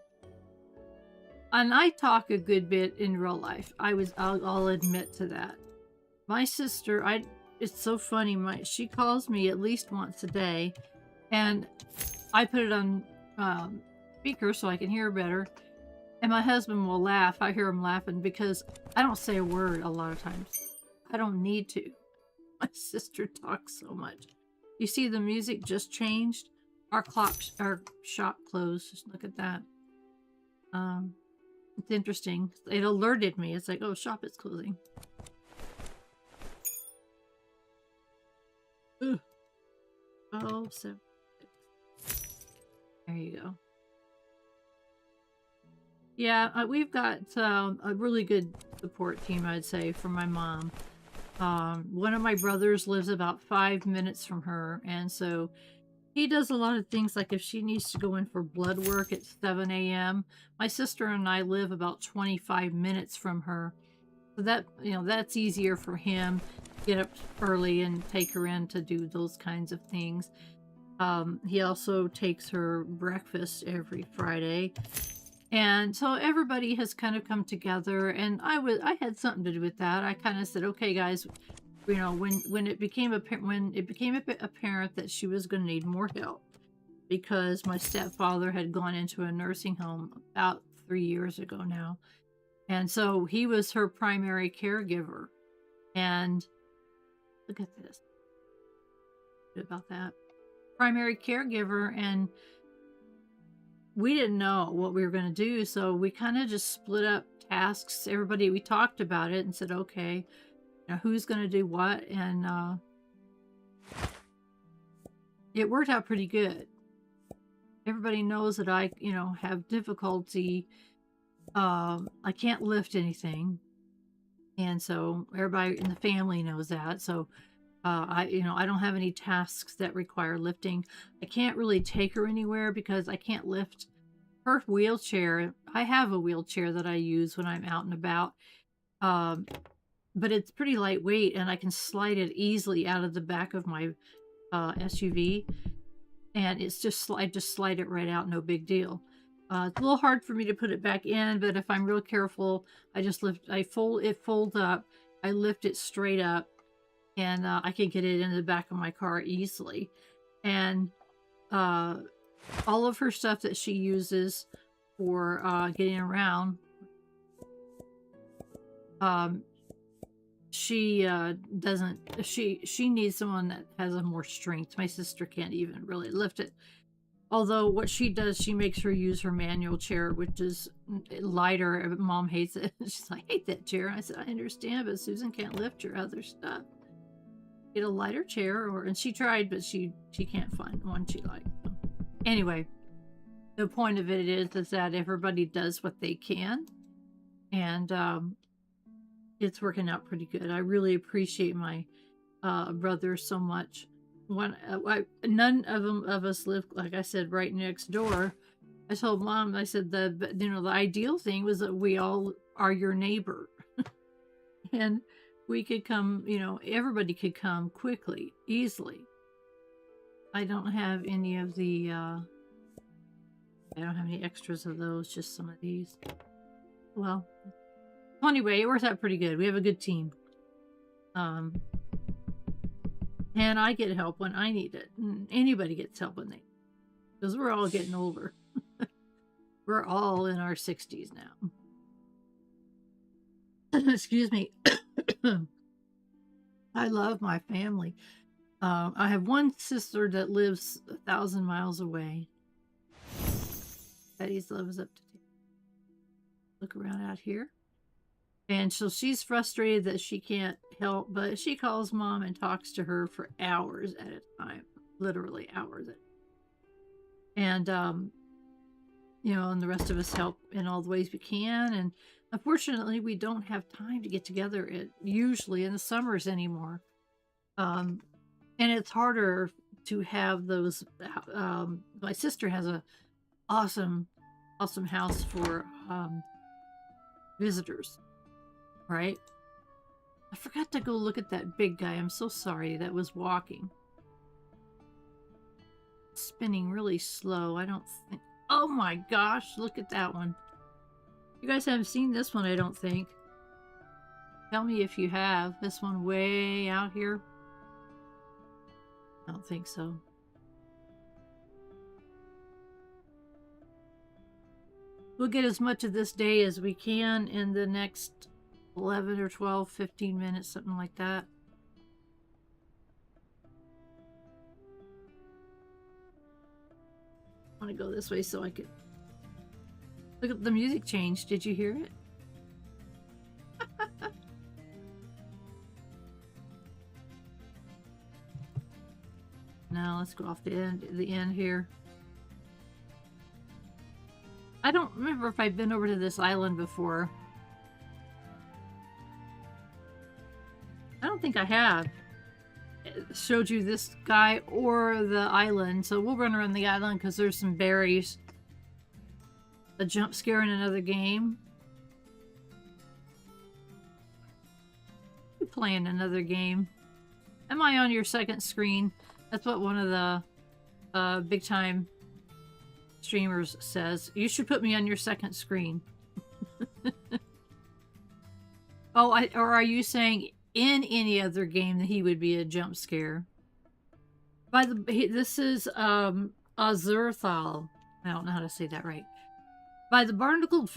talk a good bit in real life. I'll admit to that. My sister, it's so funny. She calls me at least once a day, and I put it on speaker so I can hear better. And my husband will laugh. I hear him laughing because I don't say a word a lot of times. I don't need to. My sister talks so much. You see the music just changed? Our shop closed. Just look at that. It's interesting. It alerted me. It's like, oh, shop is closing. Ugh. 12, 7, 6. There you go. Yeah, we've got a really good support team, I'd say, from my mom. One of my brothers lives about 5 minutes from her, and so he does a lot of things, like if she needs to go in for blood work at 7 a.m. My sister and I live about 25 minutes from her, so that's easier for him to get up early and take her in to do those kinds of things. He also takes her breakfast every Friday. And so everybody has kind of come together, and I had something to do with that. I kind of said, okay, guys, when it became a bit apparent that she was going to need more help, because my stepfather had gone into a nursing home about 3 years ago now, and so he was her primary caregiver. And look at this, about that primary caregiver, and we didn't know what we were going to do, so we kind of just split up tasks. We talked about it and said, okay, who's going to do what, and it worked out pretty good. Everybody knows that I, have difficulty. I can't lift anything, and so everybody in the family knows that. So I don't have any tasks that require lifting. I can't really take her anywhere because I can't lift her wheelchair. I have a wheelchair that I use when I'm out and about, but it's pretty lightweight, and I can slide it easily out of the back of my SUV, and I just slide it right out, no big deal. It's a little hard for me to put it back in, but if I'm real careful, it folds up, I lift it straight up, and I can get it in the back of my car easily. And uh, all of her stuff that she uses for getting around, um, she doesn't. She needs someone that has a more strength. My sister can't even really lift it. Although what she does, she makes her use her manual chair, which is lighter. Mom hates it. She's like, I hate that chair. I said, I understand, but Susan can't lift your other stuff. Get a lighter chair, and she tried, but she can't find one she likes. Anyway, the point of it is that everybody does what they can, and it's working out pretty good. I really appreciate my brother so much. None of us live, like I said, right next door. I told Mom, I said the ideal thing was that we all are your neighbor, and we could come. Everybody could come quickly, easily. I don't have any of the. I don't have any extras of those. Just some of these. Well, anyway, it works out pretty good. We have a good team. And I get help when I need it. Anybody gets help when they, because we're all getting older. We're all in our 60s now. Excuse me. I love my family. I have one sister that lives 1,000 miles away. Betty's love is up to date. Look around out here. And so she's frustrated that she can't help, but she calls Mom and talks to her for hours at a time. Literally hours. And, and the rest of us help in all the ways we can. And unfortunately, we don't have time to get together usually in the summers anymore. And it's harder to have those. My sister has a awesome house for visitors. Right? I forgot to go look at that big guy. I'm so sorry. That was walking. Spinning really slow. I don't think... Oh my gosh, look at that one. You guys haven't seen this one, I don't think. Tell me if you have. This one way out here. I don't think so. We'll get as much of this day as we can in the next 11 or 12, 15 minutes, something like that. I want to go this way so I could... Look at the music change. Did you hear it? Now let's go off the end here. I don't remember if I've been over to this island before. I don't think I have showed you this guy or the island, so we'll run around the island because there's some berries. A jump scare in another game. You playing another game? Am I on your second screen? That's what one of the big time streamers says. You should put me on your second screen. Oh, or are you saying in any other game that he would be a jump scare? This is Azurthal. I don't know how to say that right. By the barnacled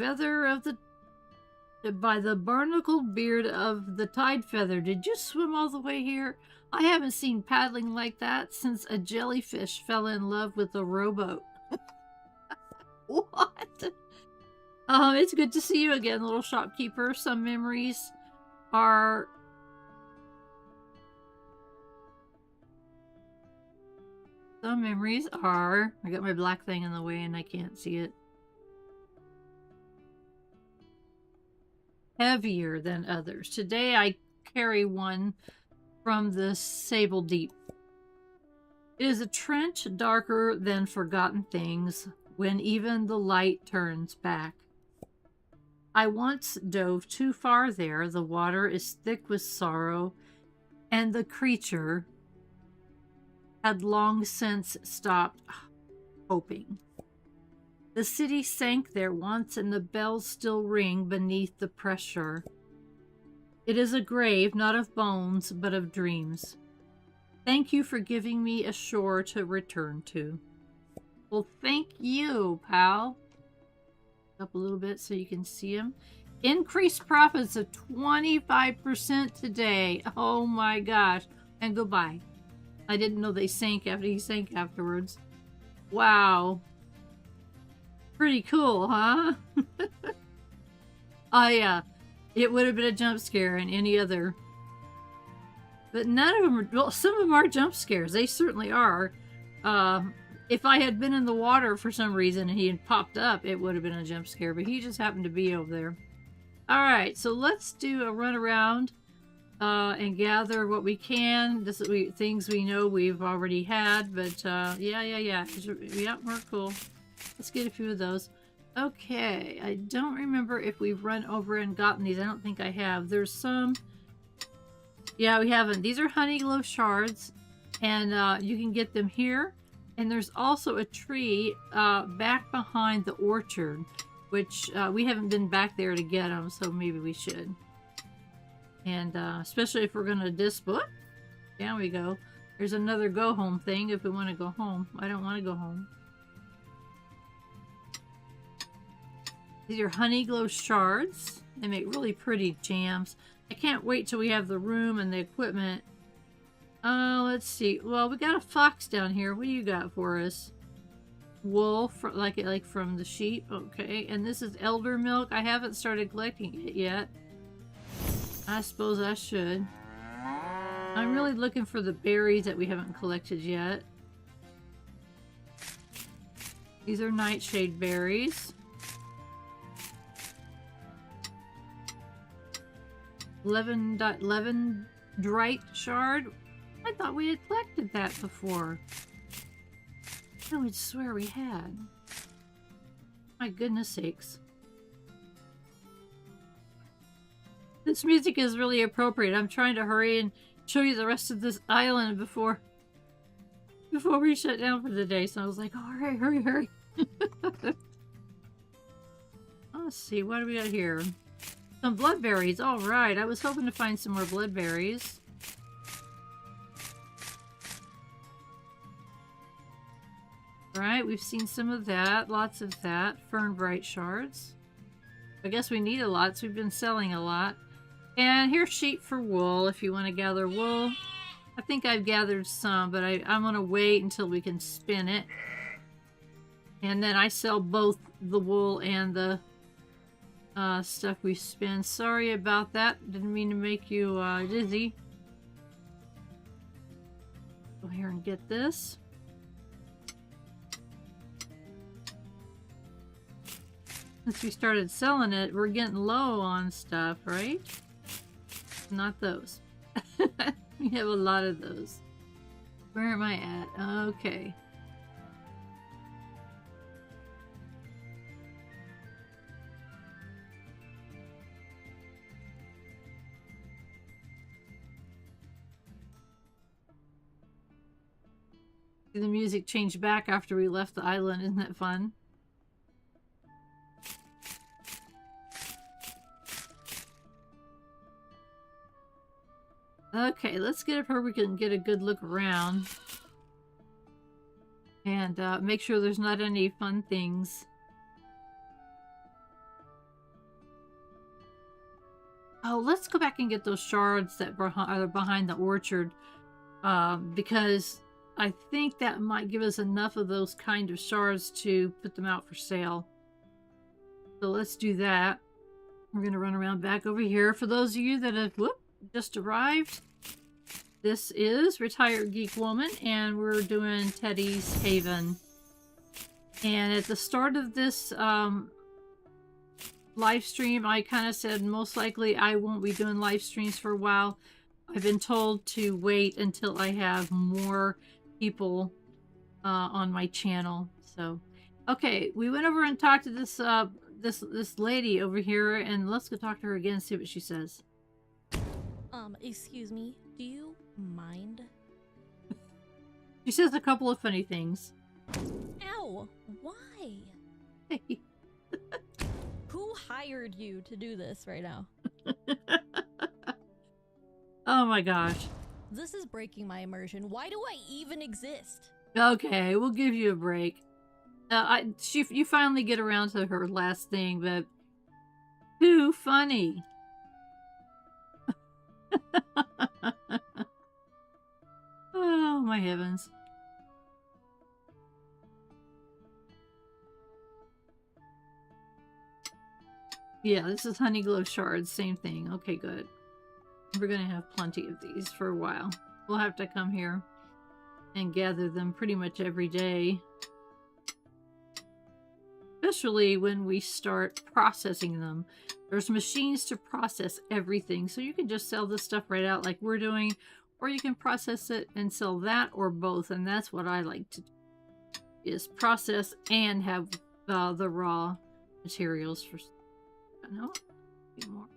beard of the tide feather, did you swim all the way here? I haven't seen paddling like that since a jellyfish fell in love with a rowboat. What? It's good to see you again, little shopkeeper. Some memories are... I got my black thing in the way and I can't see it. Heavier than others. Today I carry one from the Sable Deep. It is a trench darker than forgotten things when even the light turns back. I once dove too far there. The water is thick with sorrow, and the creature had long since stopped hoping. The city sank there once, and the bells still ring beneath the pressure. It is a grave, not of bones, but of dreams. Thank you for giving me a shore to return to. Well, thank you, pal. Up a little bit so you can see him. Increased profits of 25% today. Oh my gosh. And goodbye. I didn't know they sank after he sank afterwards. Wow. Pretty cool, huh? Oh yeah. It would have been a jump scare in any other. But none of them are, well, some of them are jump scares. They certainly are. If I had been in the water for some reason and he had popped up, it would have been a jump scare. But he just happened to be over there. Alright, so let's do a run around and gather what we can. This is things we know we've already had, but yeah, we're cool. Let's get a few of those. Okay, I don't remember if we've run over and gotten these. I don't think I have. There's some. Yeah, we haven't. These are honeyglow shards, and you can get them here. And there's also a tree back behind the orchard, which we haven't been back there to get them, so maybe we should. And especially if we're going to disbook. There we go. There's another go home thing if we want to go home. I don't want to go home. These are honeyglow shards. They make really pretty jams. I can't wait till we have the room and the equipment. Let's see. Well, we got a fox down here. What do you got for us? Wool, like from the sheep. Okay, and this is elder milk. I haven't started collecting it yet. I suppose I should. I'm really looking for the berries that we haven't collected yet. These are nightshade berries. Levendrite shard. I thought we had collected that before. I would swear we had. My goodness sakes. This music is really appropriate. I'm trying to hurry and show you the rest of this island before we shut down for the day. So I was like, all right, hurry. Let's see, what do we got here? Some bloodberries. All right, I was hoping to find some more bloodberries. Right, we've seen some of that. Lots of that. Fernbright shards. I guess we need a lot, so we've been selling a lot. And here's sheep for wool if you want to gather wool. I think I've gathered some, but I'm going to wait until we can spin it. And then I sell both the wool and the stuff we spin. Sorry about that. Didn't mean to make you dizzy. Go here and get this. Since we started selling it, we're getting low on stuff, right? Not those. We have a lot of those. Where am I at? Okay. The music changed back after we left the island. Isn't that fun? Okay, let's get up here. We can get a good look around. And make sure there's not any fun things. Oh, let's go back and get those shards that are behind the orchard. Because I think that might give us enough of those kind of shards to put them out for sale. So let's do that. We're going to run around back over here. For those of you that have just arrived, this is Retired Geek Woman, and we're doing Teddy's Haven. And at the start of this live stream, I kind of said most likely I won't be doing live streams for a while. I've been told to wait until I have more people on my channel. So, okay, we went over and talked to this this lady over here, and let's go talk to her again and see what she says. Excuse me, do you mind? She says a couple of funny things. Ow! Why? Who hired you to do this right now? Oh my gosh. This is breaking my immersion. Why do I even exist? Okay, we'll give you a break. You finally get around to her last thing, but too funny. Oh my heavens. Yeah, this is honey glow shards, same thing. Okay, good. We're gonna have plenty of these for a while. We'll have to come here and gather them pretty much every day. Especially when we start processing them. There's machines to process everything, so you can just sell this stuff right out like we're doing, or you can process it and sell that, or both, and that's what I like to do, is process and have the raw materials for... No, a few more.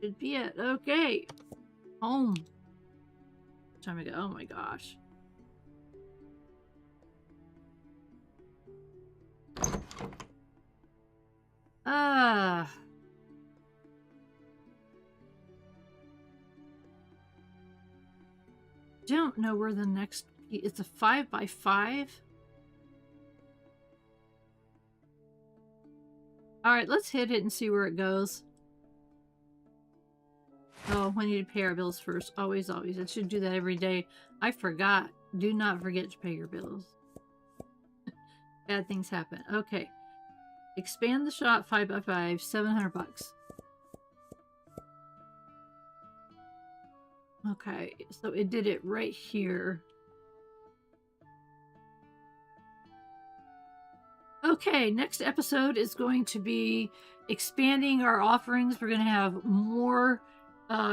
Should be it. Okay. Home. Time to go. Oh my gosh. Don't know where the next... It's a 5x5. Alright, let's hit it and see where it goes. Oh, we need to pay our bills first. Always, always. I should do that every day. I forgot. Do not forget to pay your bills. Bad things happen. Okay. Expand the shop 5x5. 700 bucks. Okay, so it did it right here. Okay, next episode is going to be expanding our offerings. We're going to have more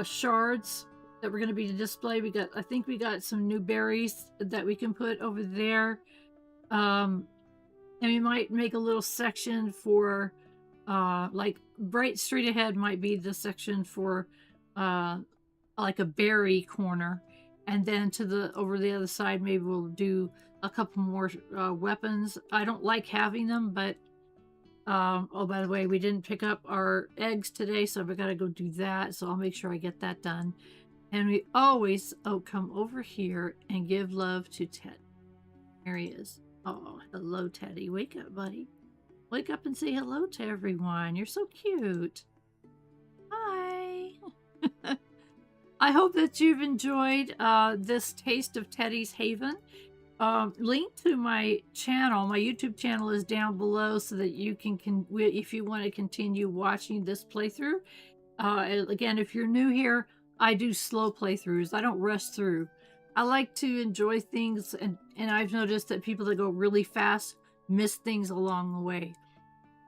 shards that we're going to be to display. I think we got some new berries that we can put over there. And we might make a little section for like right straight ahead might be the section for like a berry corner, and then over the other side maybe we'll do a couple more weapons. I don't like having them, but oh, by the way, we didn't pick up our eggs today, so we gotta go do that, so I'll make sure I get that done. And we always come over here and give love to Ted. There he is. Oh, hello, Teddy. Wake up, buddy. Wake up and say hello to everyone. You're so cute. Hi. I hope that you've enjoyed this taste of Teddy's Haven. Link to my channel, my YouTube channel, is down below so that you can if you want to continue watching this playthrough. Again, if you're new here, I do slow playthroughs. I don't rush through. I like to enjoy things, and I've noticed that people that go really fast miss things along the way.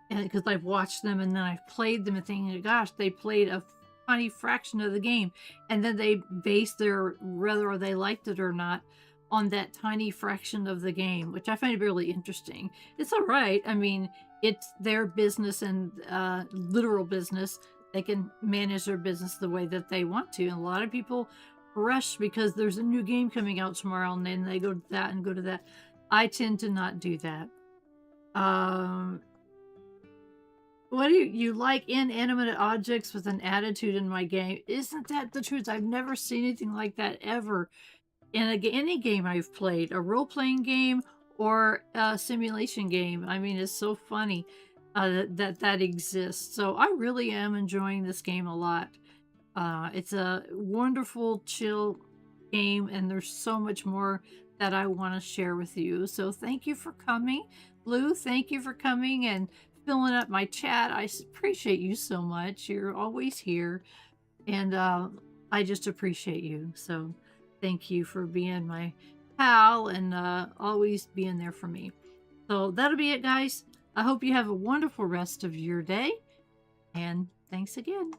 And because I've watched them and then I've played them and thinking, gosh, they played a tiny fraction of the game, and then they base their whether they liked it or not on that tiny fraction of the game, which I find really interesting. It's all right. I mean, it's their business and literal business. They can manage their business the way that they want to. And a lot of people rush because there's a new game coming out tomorrow, and then they go to that and go to that. I tend to not do that. What do you like inanimate objects with an attitude in my game? Isn't that the truth? I've never seen anything like that ever in any game I've played, a role-playing game or a simulation game. I mean, it's so funny that exists. So I really am enjoying this game a lot. It's a wonderful, chill game, and there's so much more that I want to share with you. So thank you for coming. Blue, thank you for coming and filling up my chat. I appreciate you so much. You're always here, and I just appreciate you. So thank you for being my pal and always being there for me. So that'll be it, guys. I hope you have a wonderful rest of your day, and thanks again.